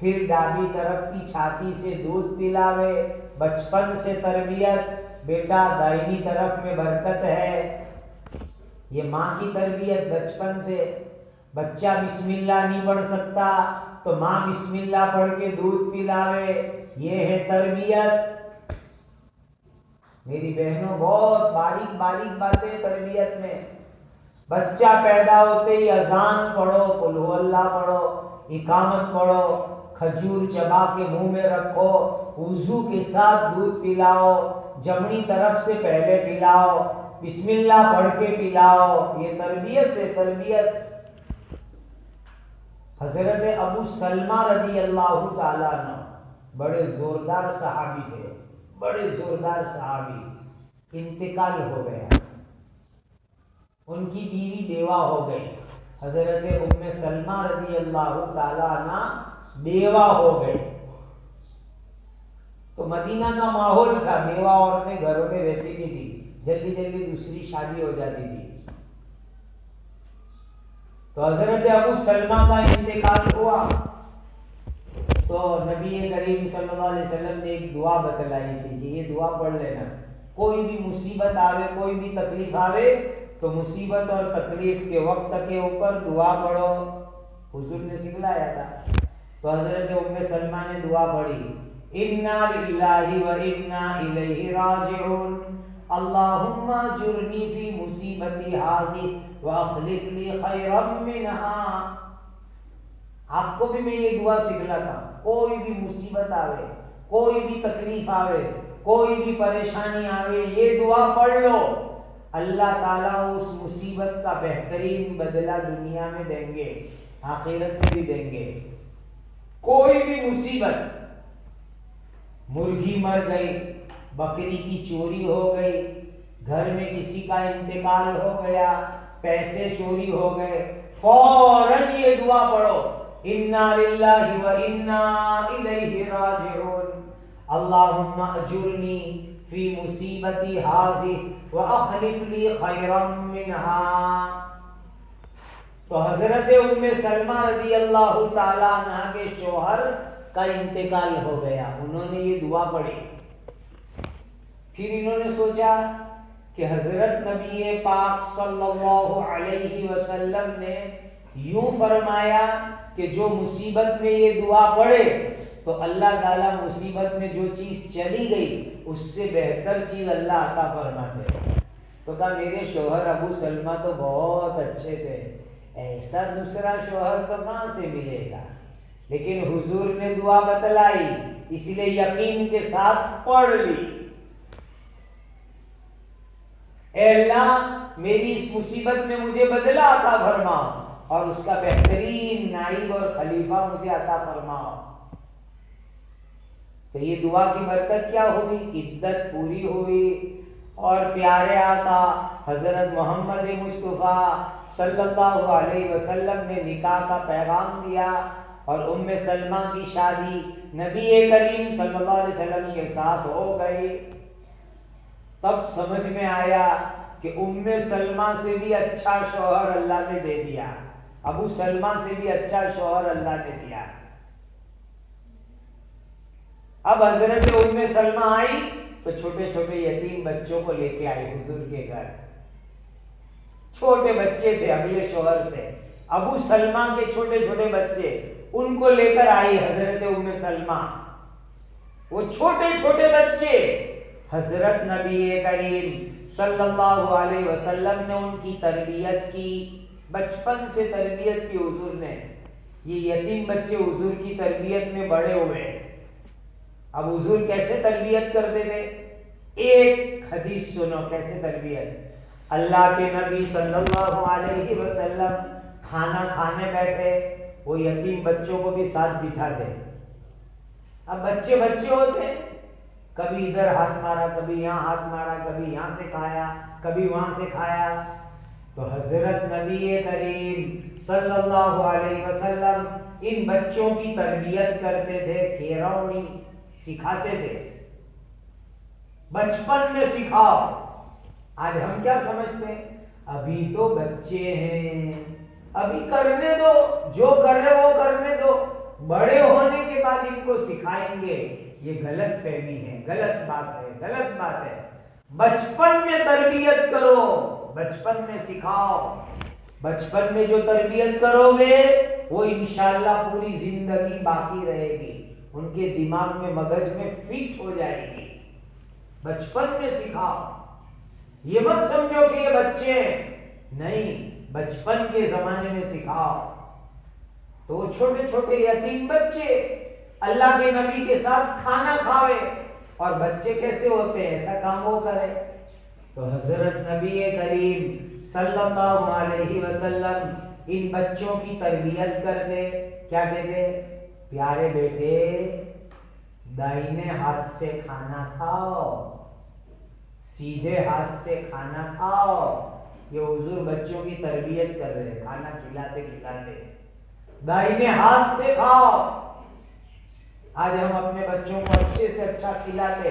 फिर डाबी तरफ की छाती से दूध पिलावे। बचपन से तरबियत, बेटा दाहिनी तरफ में बरकत है। ये माँ की तरबियत बचपन से। बच्चा बिस्मिल्लाह नहीं पढ़ सकता तो माँ बिस्मिल्लाह पढ़ के दूध पिलावे। ये है तरबियत। मेरी बहनों, बहुत बारीक बारीक बातें तरबियत में। बच्चा पैदा होते ही अजान पढ़ो, कुल हु अल्लाह पढ़ो, इकामत पढ़ो, खजूर चबा के मुंह में रखो, वुजू के साथ दूध पिलाओ, जमनी तरफ से पहले पिलाओ, बिस्मिल्लाह पढ़ के पिलाओ। ये तरबियत है, तरबियत। हजरत अबू सलमा रदी अल्लाह ताला अन्हु बड़े जोरदार सहाबी थे, बड़े जोरदार सहाबी। इंतकाल हो गया, उनकी बीवी बेवा हो गई। हजरत उम्मे सलमा रदी अल्लाह ताला अन्हा बेवा हो गई। तो मदीना का माहौल था, बेवा औरतें घरों में रहती नहीं थी, जल्दी जल्दी दूसरी शादी हो जाती थी। तो हजरत अबू सलमा का इंतकाल हुआ तो नबी करीम सल्लल्लाहु अलैहि वसल्लम ने एक दुआ बतलाई थी कि ये दुआ पढ़ लेना। कोई भी मुसीबत आवे, कोई भी तकलीफ आवे, तो मुसीबत और तकलीफ के वक्त के ऊपर दुआ पढ़ो। हुजूर ने सिखलाया था। तो हजरत उम्मे सलमा ने दुआ पढ़ी, इन्ना लिल्लाहि व इन्ना इलैहि राजिऊन, अल्लाहुम्मा जुरनी फी मुसीबती हाज़ी व अखलिफ ली खैरम मिनहा। आपको भी मैं ये दुआ सिखलाता। कोई भी मुसीबत आवे, कोई भी तकलीफ आवे, कोई भी परेशानी आवे, ये दुआ पढ़ लो। अल्लाह ताला उस मुसीबत का बेहतरीन बदला दुनिया में देंगे, आखिरत में भी देंगे। कोई भी मुसीबत, मुर्गी मर गई, बकरी की चोरी हो गई, घर में किसी का इंतकाल हो गया, पैसे चोरी हो गए, फौरन ये दुआ पढ़ो, इन्ना लिल्लाहि व इन्ना इलैहि राजिऊन, अल्लाहुम्मा अजुरनी फी मुसीबती हाज़ी व अखलिफ ली खैरम मिनहा। तो हजरत उम्मे सलमा रज़ी अल्लाह ताला अन्हा के शौहर का इंतकाल हो गया। उन्होंने ये दुआ पढ़ी। फिर इन्होंने सोचा कि हजरत नबी पाक सल्लल्लाहु अलैहि वसल्लम ने यूं फरमाया कि जो मुसीबत में ये दुआ पढ़े तो अल्लाह ताला मुसीबत में जो चीज चली गई उससे बेहतर चीज अल्लाह अता फरमाते हैं। तो कहा मेरे शोहर अबू सलमा तो बहुत अच्छे थे, ऐसा दूसरा शोहर तो कहां से मिलेगा, लेकिन हुजूर ने दुआ बतलाई इसलिए यकीन के साथ पढ़ ली। ऐ अल्लाह मेरी इस मुसीबत में मुझे बदला अता फरमाओ और उसका बेहतरीन नाइब और खलीफा मुझे अता फरमाओ। तो ये दुआ की बरकत क्या हुई, इद्दत पूरी हुई और प्यारे आका हजरत मोहम्मद मुस्तफ़ा सल्लल्लाहु अलैहि वसल्लम ने निकाह का पैगाम दिया और उम्मे सलमा की शादी नबी करीम सल्लल्लाहु अलैहि वसल्लम के साथ हो गई। तब समझ में आया कि उम्मे सलमा से भी अच्छा शौहर अल्लाह ने दे दिया, अबू सलमा से भी अच्छा शौहर अल्लाह ने दिया। अब हजरत उम्मे सलमा आई तो छोटे छोटे यतीम बच्चों को लेके आई हुजूर के घर। छोटे बच्चे थे अगले शौहर से, अबू सलमा के छोटे छोटे बच्चे, उनको लेकर आई हजरत उम्मे सलमा। वो छोटे छोटे बच्चे हजरत नबी करीम सल्लल्लाहु अलैहि वसल्लम ने उनकी तरबियत की, बचपन से तरबियत की हुजूर ने। ये यतीम बच्चे हुजूर की तरबियत में बड़े हुए। अब हुजूर कैसे तरबियत करते थे, एक हदीस सुनो कैसे तरबियत। अल्लाह के नबी सल्लल्लाहु अलैहि वसल्लम खाना खाने बैठे, वो यतीम बच्चों को भी साथ बिठा दे। अब बच्चे बच्चे होते हैं, कभी इधर हाथ मारा, कभी यहाँ हाथ मारा, कभी यहाँ से खाया, कभी वहां से खाया। तो हजरत नबी करीम सल्लल्लाहु अलैहि वसल्लम इन बच्चों की तरबियत करते थे, खिरौनी सिखाते थे, बचपन में सिखाओ। आज हम क्या समझते हैं, अभी तो बच्चे हैं, अभी करने दो, जो करे वो करने दो, बड़े होने के बाद इनको सिखाएंगे। ये गलत फहमी है, गलत बात है, गलत बात है। बचपन में तरबियत करो, बचपन में सिखाओ। बचपन में जो तरबियत करोगे वो इंशाअल्लाह पूरी जिंदगी बाकी रहेगी, उनके दिमाग में मगज में फिट हो जाएगी। बचपन में सिखाओ, ये मत समझो कि ये बच्चे नहीं, बचपन के जमाने में सिखाओ। तो वो छोटे छोटे यतीम बच्चे अल्लाह के नबी के साथ खाना खावे, और बच्चे कैसे होते हैं ऐसा काम वो करे। तो हजरत नबी करीम सल्लल्लाहु अलैहि वसल्लम इन बच्चों की तरबियत करते, क्या कहते, प्यारे बेटे दाहिने हाथ से खाना खाओ, सीधे हाथ से खाना खाओ। ये हुजूर बच्चों की तरबियत कर रहे हैं, खाना खिलाते खिलाते दाहिने हाथ से खाओ। आज हम अपने बच्चों को अच्छे से अच्छा खिलाते,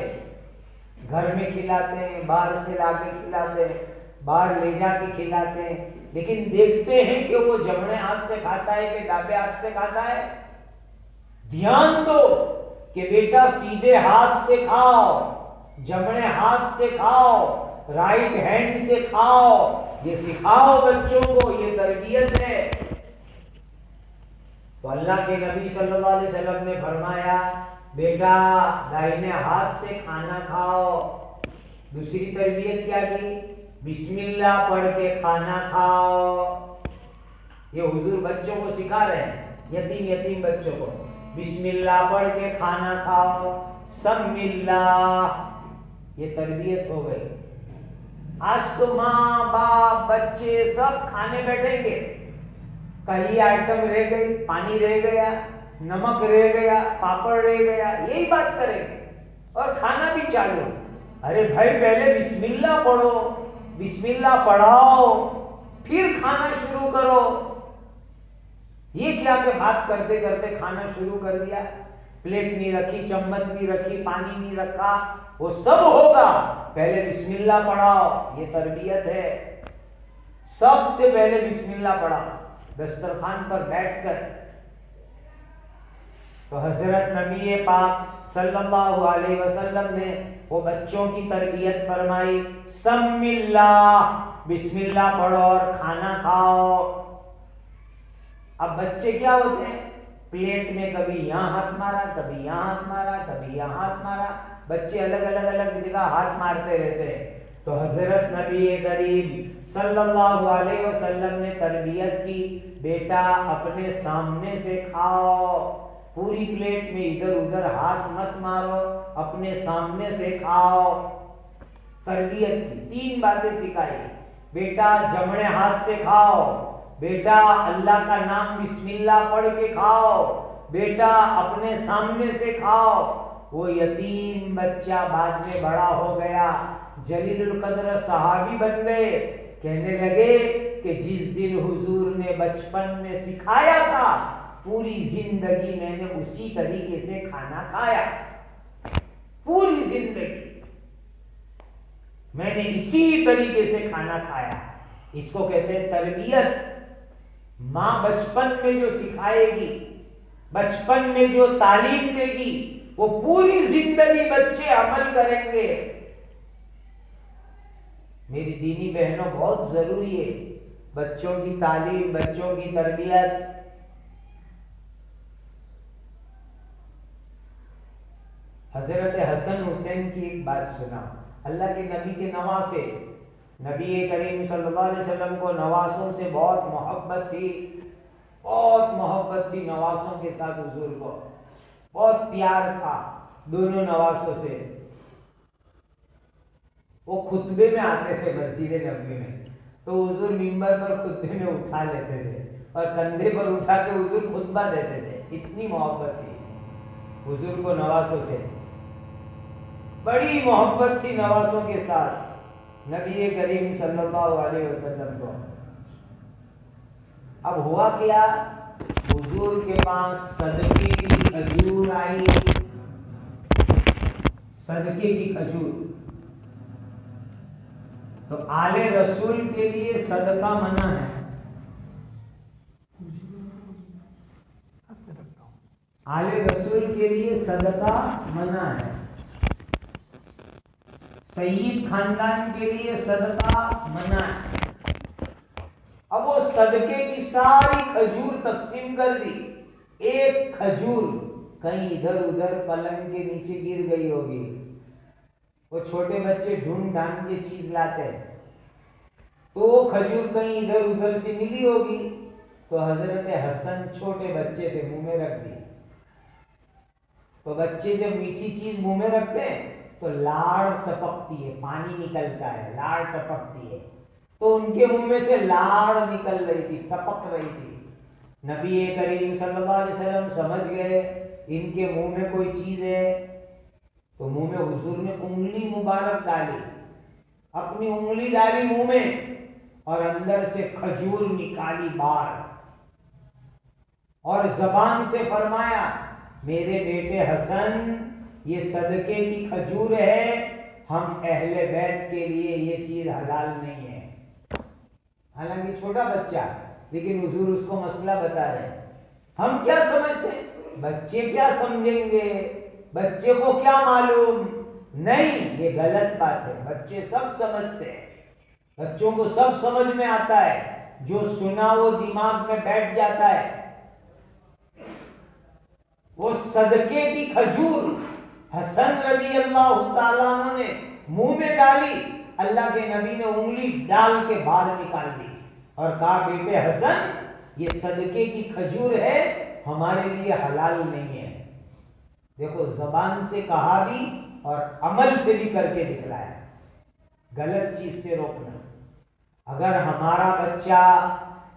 घर में खिलाते हैं, बाहर से लाके खिलाते हैं, बाहर ले जाके खिलाते हैं, लेकिन देखते हैं कि वो जमने हाथ से खाता है कि डाबे हाथ से खाता है। ध्यान दो कि बेटा सीधे हाथ से खाओ, जमने हाथ से खाओ, राइट हैंड से खाओ। ये सिखाओ बच्चों को, ये तरबियत है। तो अल्लाह के नबी सल्लल्लाहु अलैहि वसल्लम ने फरमाया, बेटा दाहिने हाथ से खाना खाओ। दूसरी तरबियत क्या की, बिस्मिल्लाह पढ़ के खाना खाओ। ये हुजूर बच्चों को सिखा रहे हैं, यतीम बच्चों को, बिस्मिल्लाह पढ़ के खाना खाओ, सम्मिल्लाह। ये तरबियत हो गई। आज तो माँ बाप बच्चे सब खाने बैठेंगे, कहीं आइटम रह गई, पानी रह गया, नमक रह गया, पापड़ रह गया, यही बात करेंगे और खाना भी चालू। अरे भाई पहले बिस्मिल्लाह पढ़ो, बिस्मिल्लाह पढ़ाओ, फिर खाना शुरू करो। ये क्या कि बात करते करते खाना शुरू कर दिया, प्लेट नहीं रखी, चम्मच नहीं रखी, पानी नहीं रखा, वो सब होगा। पहले बिस्मिल्लाह पढ़ाओ, ये तरबियत है। सबसे पहले बिस्मिल्लाह पढ़ाओ दस्तरखान पर बैठकर। तो हजरत नबी पाक सल्लल्लाहु अलैहि वसल्लम ने वो बच्चों की तरबियत फरमाई, सम्मिल्लाह, बिस्मिल्लाह पढ़ो और खाना खाओ। अब बच्चे क्या होते हैं, प्लेट में कभी यहाँ हाथ मारा, कभी यहाँ हाथ मारा, कभी यहाँ हाथ मारा, बच्चे अलग अलग जगह हाथ मारते रहते हैं। तो हजरत नबी करीम सल्लल्लाहु अलैहि वसल्लम ने तरबियत की, बेटा अपने सामने से खाओ, पूरी प्लेट में इधर उधर हाथ मत मारो, अपने सामने से खाओ। तरबियत की 3 बातें सिखाई। बेटा जमणे हाथ से खाओ, बेटा अल्लाह का नाम बिस्मिल्लाह पढ़ के खाओ, बेटा अपने सामने से खाओ। वो यतीम बच्चा बाद में बड़ा हो गया, जलीलुल कद्र सहाबी बन गए। कहने लगे कि जिस दिन हुजूर ने बचपन में सिखाया था, पूरी जिंदगी मैंने उसी तरीके से खाना खाया, पूरी जिंदगी मैंने इसी तरीके से खाना खाया। इसको कहते हैं तरबियत। मां बचपन में जो सिखाएगी, बचपन में जो तालीम देगी, वो पूरी जिंदगी बच्चे अमल करेंगे। मेरी दीनी बहनों, बहुत जरूरी है बच्चों की तालीम, बच्चों की तरबियत। हजरत हसन हुसैन की एक बात सुना। अल्लाह के नबी के नवासे, नबी करीम सल्लल्लाहु अलैहि वसल्लम को नवासों से बहुत मोहब्बत थी, बहुत मोहब्बत थी नवासों के साथ। हुजूर को बहुत प्यार था दोनों नवासों से। वो खुतबे में आते थे मस्जिद नबी में, तो हुजूर मिंबर पर खुतबे में उठा लेते थे और कंधे पर उठा के हुजूर खुतबा देते थे। इतनी मोहब्बत थी हुजूर को नवासों से, बड़ी मोहब्बत थी नवासों के साथ नबी करीम सल्लल्लाहु अलैहि वसल्लम को। अब हुआ क्या, हुजूर के पास सदके की खजूर आई, सदके की खजूर। तो आले रसूल के लिए सदका मना है। आले रसूल के लिए सदका मना है। सईद खानदान के लिए सदका मना है। अब वो सदके की सारी खजूर तकसीम कर दी। एक खजूर कहीं इधर उधर पलंग के नीचे गिर गई होगी, वो छोटे बच्चे ढूंढ ढांड के चीज लाते हैं, तो वो खजूर कहीं इधर उधर से मिली होगी, तो हजरत हसन छोटे बच्चे थे, मुंह में रख दी। तो बच्चे जब मीठी चीज मुंह में रखते हैं तो लाड़ टपकती है, पानी निकलता है, लाड़ टपकती है। तो उनके मुंह में से लाड़ निकल रही थी, टपक रही थी। नबी करीम सल्लल्लाहु अलैहि वसल्लम समझ गए इनके मुंह में कोई चीज है, तो मुंह में हुजूर ने उंगली मुबारक डाली, अपनी उंगली डाली मुंह में और अंदर से खजूर निकाली बाहर, और जबान से फरमाया, मेरे बेटे हसन, ये सदके की खजूर है, हम अहले बैत के लिए ये चीज हलाल नहीं है। हालांकि छोटा बच्चा, लेकिन हुजूर उसको मसला बता रहे हैं। हम क्या समझते हैं, बच्चे क्या समझेंगे, बच्चे को क्या मालूम। नहीं, ये गलत बात है। बच्चे सब समझते हैं, बच्चों को सब समझ में आता है, जो सुना वो दिमाग में बैठ जाता है। वो सदके की खजूर हसन रज़ी अल्लाह ताला अन्हु ने मुंह में डाली, अल्लाह के नबी ने उंगली डाल के बाहर निकाल दी और कहा, बेटे हसन, ये सदके की खजूर है, हमारे लिए हलाल नहीं है। देखो, जबान से कहा भी और अमल से भी करके दिखलाया। गलत चीज से रोकना। अगर हमारा बच्चा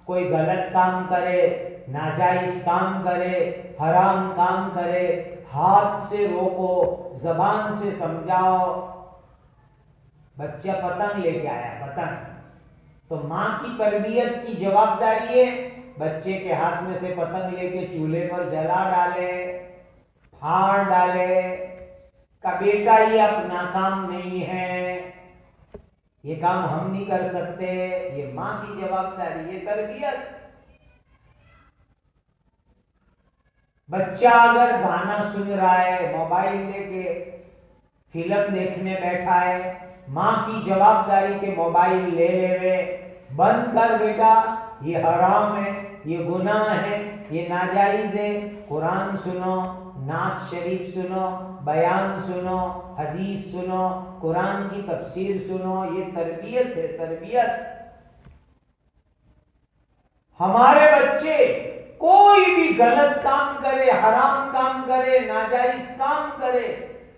कोई गलत काम करे, नाजायज काम करे, हराम काम करे, हाथ से रोको, जबान से समझाओ। बच्चा पतंग लेके आया, पतंग, तो मां की तरबियत की जवाबदारी है बच्चे के हाथ में से पतंग लेके चूल्हे पर जला डाले, फाड़ डाले, का बेटा ये अपना काम नहीं है, ये काम हम नहीं कर सकते, ये मां की जवाबदारी, ये तरबियत। बच्चा अगर गाना सुन रहा है, मोबाइल लेके फिल्म देखने बैठा है, मां की जवाबदारी के मोबाइल ले लेवे, बंद कर बेटा, ये हराम है, ये गुनाह है, ये नाजायज है। कुरान सुनो, नात शरीफ सुनो, बयान सुनो, हदीस सुनो, कुरान की तफसीर सुनो, ये तरबियत है, तरबियत। हमारे बच्चे कोई भी गलत काम करे, हराम काम करे, नाजायज काम करे,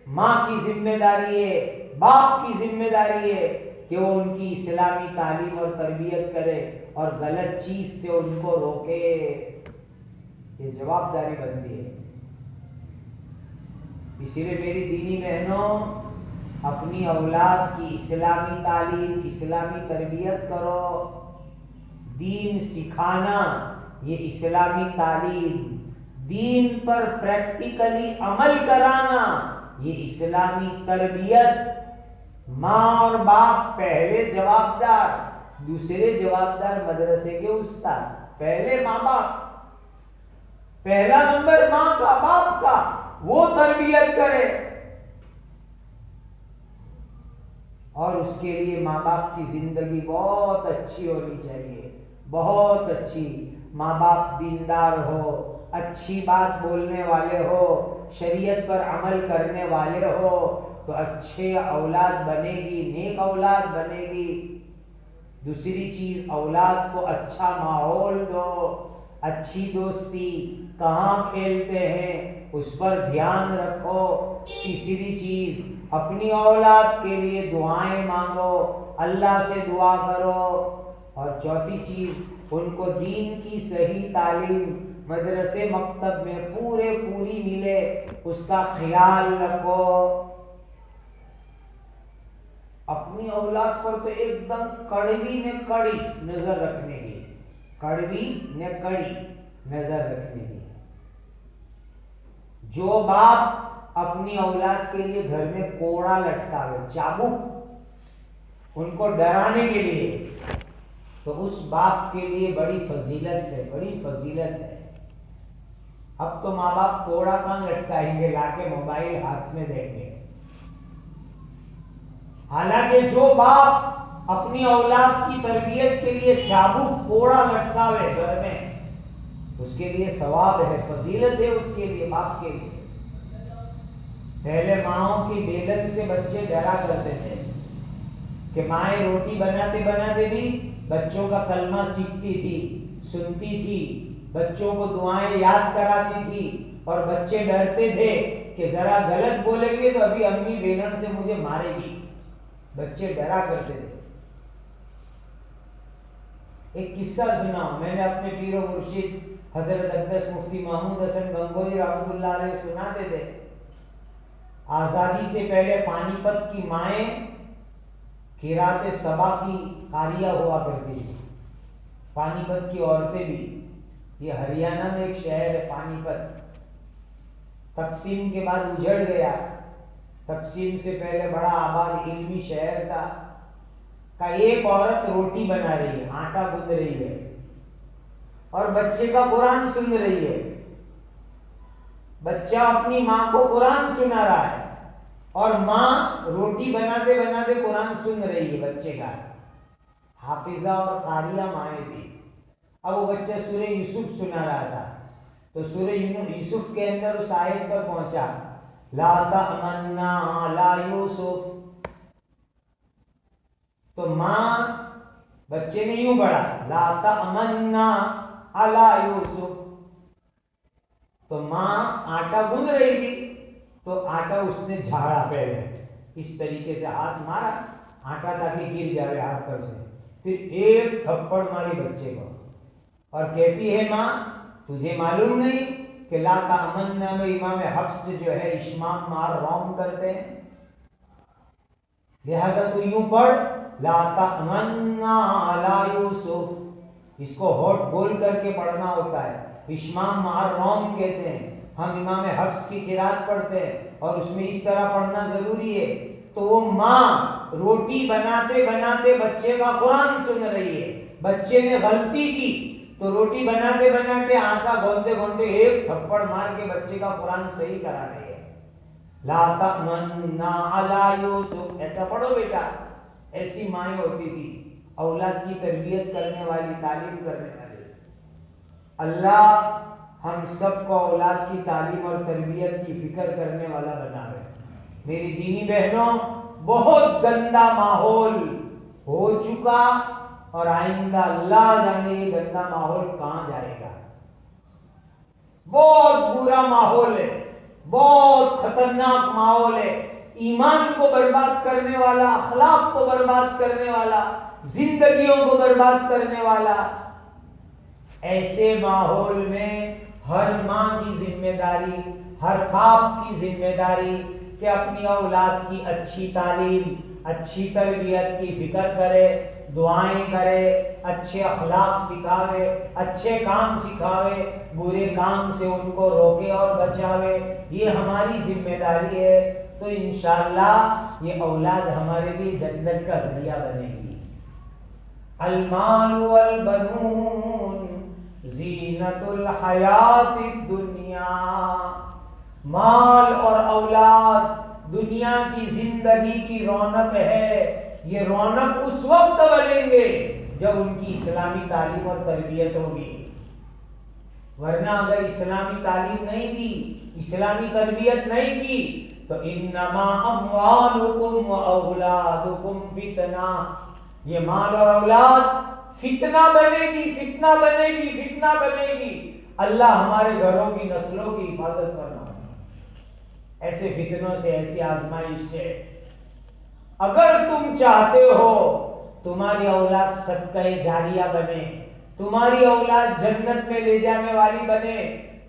माँ की जिम्मेदारी है, बाप की जिम्मेदारी है कि वो उनकी इस्लामी तालीम और तरबियत करे और गलत चीज से उनको रोके। ये जवाबदारी बनती है। इसीलिए मेरी दीनी बहनों, अपनी औलाद की इस्लामी तालीम, इस्लामी तरबियत करो। दीन सिखाना, ये इस्लामी तालीम, दीन पर प्रैक्टिकली अमल कराना, ये इस्लामी तरबियत। माँ और बाप पहले जवाबदार, दूसरे जवाबदार मदरसे के उस्ताद। पहले माँ बाप, पहला नंबर माँ का, बाप का, वो तरबियत करे। और उसके लिए माँ बाप की जिंदगी बहुत अच्छी होनी चाहिए, बहुत अच्छी। माँ बाप दीनदार हो, अच्छी बात बोलने वाले हो, शरीयत पर अमल करने वाले हो, तो अच्छे औलाद बनेगी, नेक औलाद बनेगी। दूसरी चीज, औलाद को अच्छा माहौल दो, अच्छी दोस्ती, कहाँ खेलते हैं उस पर ध्यान रखो। तीसरी चीज, अपनी औलाद के लिए दुआएं मांगो, अल्लाह से दुआ करो। और चौथी चीज, उनको दीन की सही तालीम मदरसे मकतब में पूरी मिले, उसका ख्याल रखो। अपनी औलाद पर तो एकदम कड़वी ने कड़ी नजर रखने की, कड़वी ने कड़ी नजर रखने की। जो बाप अपनी औलाद के लिए घर में कोड़ा लटकावे, चाबुक, उनको डराने के लिए, तो उस बाप के लिए बड़ी फजीलत है, बड़ी फजीलत है। अब तो माँ बाप कोड़ा कहाँ लटकाएंगे, लाके मोबाइल हाथ में देंगे। हालांकि जो बाप अपनी औलाद की तरबियत के लिए चाबुक, कोड़ा लटकावे घर में, उसके लिए सवाब है, फजीलत है उसके लिए, बाप के लिए। पहले माओं की बेलन से बच्चे डरा करते थे कि माएँ रोटी बनाते बनाते भी बच्चों का कलमा सीखती थी, सुनती थी, बच्चों को दुआएं याद कराती थी। और बच्चे डरते थे कि जरा गलत बोलेंगे तो अभी अम्मी बेलन से मुझे मारेगी, बच्चे डरा करते थे। एक किस्सा सुना मैंने अपने पीरो मुर्शिद हजरत अक़दस मुफ्ती महमूद हसन गंगोही रहमतुल्लाह अलैह सुनाते थे। आजादी से पहले पानीपत की माएँ किराते सबा की कारिया हुआ करती थी, पानीपत की औरतें भी। ये हरियाणा में एक शहर है पानीपत, तकसीम के बाद उजड़ गया। तकसीम से पहले बड़ा आबाद इल्मी शहर था। का एक औरत रोटी बना रही है, आटा गूंद रही है और बच्चे का कुरान सुन रही है। बच्चा अपनी माँ को कुरान सुना रहा है और माँ रोटी बनाते बनाते कुरान सुन रही है बच्चे का। हाफिजा और कारिया माएँ थी। अब वो बच्चा सूरह यूसुफ सुना रहा था, तो सूरह यूसुफ के अंदर उस आयत पर पहुंचा, ला तमन्ना अला यूसुफ। तो माँ, बच्चे ने यूं पढ़ा, ला तमन्ना अला यूसुफ। तो माँ आटा गूंद रही थी, तो आटा उसने झाड़ा पहले, इस तरीके से हाथ मारा आटा ताकि गिर जाए हाथ पर से, फिर एक थप्पड़ मारी बच्चे को और कहती है, माँ तुझे मालूम नहीं कि ला तमन्ना में इमाम हफ्स जो है इश्माम मार रॉन्ग करते हैं, लिहाजा तू यूं पढ़, ला तमन्ना अला यूसुफ। इसको होठ बोल करके पढ़ना होता है, इश्माम मार रॉन्ग कहते हैं। हम इमाम हफ्स की किरात पढ़ते हैं और उसमें इस तरह पढ़ना जरूरी है। तो वो माँ रोटी बनाते बनाते बच्चे का कुरान सुन रही है, बच्चे ने गलती की तो रोटी बनाते बनाते आटा गूंदते गूंदते एक थप्पड़ मार के बच्चे का कुरान सही करा रही है। ला तमन्ना अला यूसुफ, ऐसा पढ़ो बेटा। ऐसी माएँ होती थी, औलाद की तरबियत करने वाली, तालीम करने वाली। अल्लाह हम सबको औलाद की तालीम और तरबियत की फिक्र करने वाला बनावे। मेरी दीनी बहनों, बहुत गंदा माहौल हो चुका और आइंदा अल्लाह जाने ये गंदा माहौल कहां जाएगा। बहुत बुरा माहौल है, बहुत खतरनाक माहौल है, ईमान को बर्बाद करने वाला, अखलाक को बर्बाद करने वाला, जिंदगियों को बर्बाद करने वाला। ऐसे माहौल में हर माँ की जिम्मेदारी, हर बाप की जिम्मेदारी कि अपनी औलाद की अच्छी तालीम, अच्छी तरबियत की फिक्र करे, दुआएं करे, अच्छे अखलाक सिखावे, अच्छे काम सिखावे, बुरे काम से उनको रोके और बचावे। ये हमारी जिम्मेदारी है। तो इंशाअल्लाह ये औलाद हमारे लिए जन्नत का जरिया बनेगी। अल-माल वल बनून ज़ीनतुल हयातिद दुनिया। माल और औलाद दुनिया की जिंदगी की रौनक है। ये रौनक उस वक्त बनेंगे जब उनकी इस्लामी तालीम और तरबियत होगी। वरना अगर इस्लामी तालीम नहीं दी, इस्लामी तरबियत नहीं की, तो इन्नमा अम्वालुकुम व औलादुकुम फितना। ये माल और औलाद फितना बनेगी, फितना बनेगी, फितना बनेगी। अल्लाह हमारे घरों की नस्लों की हिफाजत फरमाए ऐसे फितनों से, ऐसी आजमाइश से। अगर तुम चाहते हो तुम्हारी औलाद सदक़े जारिया बने, तुम्हारी औलाद जन्नत में ले जाने वाली बने,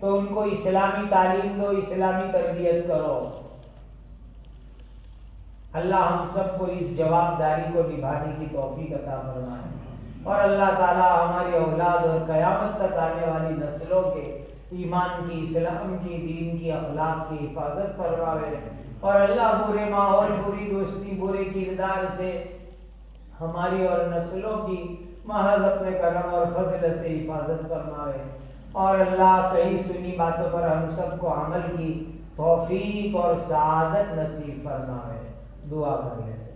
तो उनको इस्लामी तालीम दो, इस्लामी तरबियत करो। अल्लाह हम सबको इस जवाबदारी को निभाने की तौफीक अता फरमाए और अल्लाह ताला हमारी औलाद और क़यामत तक आने वाली नस्लों के ईमान की, इस्लाम की, दीन की, अखलाक की हिफाजत फरमावे और अल्लाह बुरे माहौल, बुरी दोस्ती, बुरे किरदार से हमारी और नस्लों की महज अपने करम और फजल से हिफाजत फरमावे और अल्लाह कई सुनी बातों पर हम सबको अमल की तौफीक और सआदत नसीब फरमावे। दुआ कर लेते।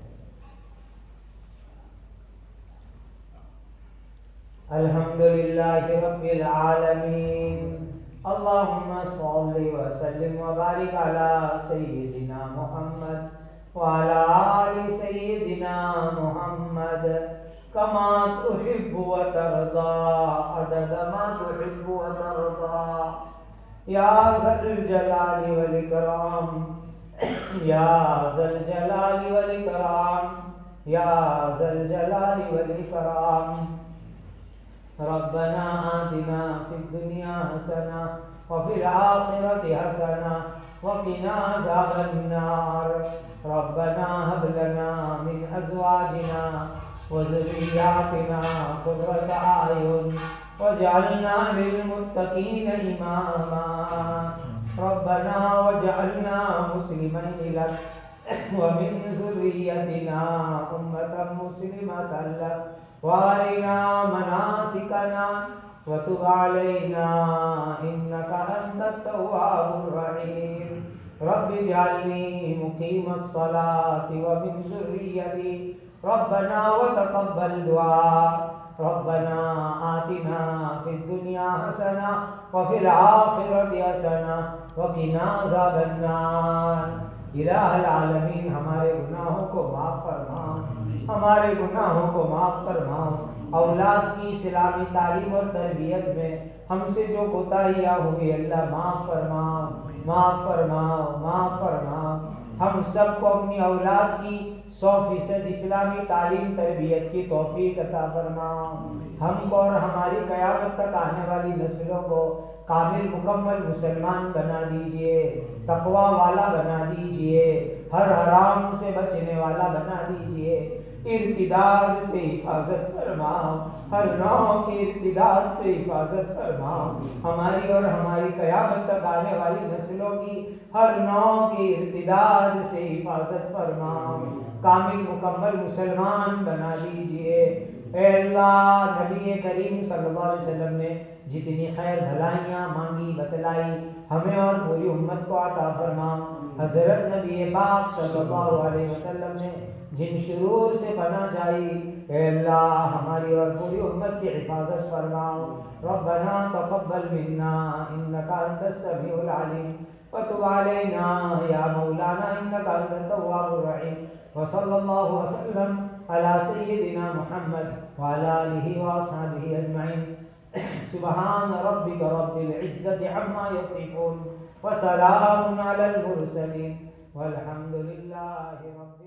अल्हम्दुलिल्लाहि रब्बिल आलमीन। अल्लाहुम्मा सल्लि व सल्लिम व बारिक अला सय्यिदिना मुहम्मद व अला आलि सय्यिदिना मुहम्मद कमा तुहिब्बु व तर्दा अदद मा तुहिब्बु व तर्दा या ज़ल जलाली वल इकराम, या ज़ल जलाली वल इकराम, या ज़ल जलाली वल इकराम। रब्बना आतिना फिद दुनिया हसना व फिल आखिरति हसना व किना अज़ाबन्नार। रब्बना हब लना मिन अज़वाजिना व ज़ुर्रिय्यातिना क़ुर्रता आयुन वजअलना लिलमुत्तक़ीन इमामा। रब्बना वजअलना मुस्लिमैन लक व मिन ज़ुर्रिय्यतिना उम्मतन मुस्लिमतन लक वारिना मनासिकना व तुब अलैना इन्नका अंतत तव्वाबुर रहीम। रब्बि जअलनी मुकीमस सलाति व मिन ज़ुर्रिय्यती रब्बना व तक़ब्बल दुआ। रब्बना आतिना फिद दुनिया हसना व फिल आखिरति हसना व किना अज़ाबन्नार। इलाहुल आलमीन हमारे गुनाहों को माफ़ फरमाओ, हमारे गुनाहों को माफ़ फरमाओ। औलाद की इस्लामी तालीम और तरबियत में हमसे जो कोताहियाँ हुई अल्लाह माफ़ फरमाओ, माफ़ फरमाओ, माफ़ फरमाओ। हम सबको अपनी औलाद की 100% इस्लामी तालीम तरबियत की तौफीक अता फरमाओ। हमको और हमारी क़यामत तक आने वाली नस्लों को कामिल मुकम्मल मुसलमान बना दीजिए, तक़वा वाला बना दीजिए, हर हराम से बचने वाला बना दीजिए। इर्तिदाद से हिफाजत फरमाओ, हर नौ की इर्तिदाद से हिफाजत फरमाओ। हमारी और हमारी क़यामत तक आने वाली नस्लों की हर नौ की इर्तिदाद से हिफाजत फरमाओ। कामिल मुकम्मल मुसलमान बना दीजिए। ए अल्लाह, नबी करीम सल्लल्लाहु अलैहि वसल्लम ने जितनी खैर भलाइयाँ मांगी बतलाई हमें और पूरी उम्मत को अता फरमा। हज़रत नबी पाक सल्लल्लाहु अलैहि वसल्लम ने जिन शुरूर से पना चाही, ए अल्लाह हमारी और पूरी उम्मत की हिफाजत फरमाओ। रब्बना तक़ब्बल मिन्ना इन्नका अंतस समीउल अलीम व तुब अलैना या मौलाना इन्नका अंतत तव्वाबुर रहीम। व सल्लल्लाहु वसल्लम अला सय्यिदिना मुहम्मद व अला आलिहि व अस्हाबिहि अजमईन। सुब्हान रब्बिका रब्बिल इज्जति अम्मा यसिफून व सलामुन अलल मुरसलीन वल्हम्दुलिल्लाहि रब्बिल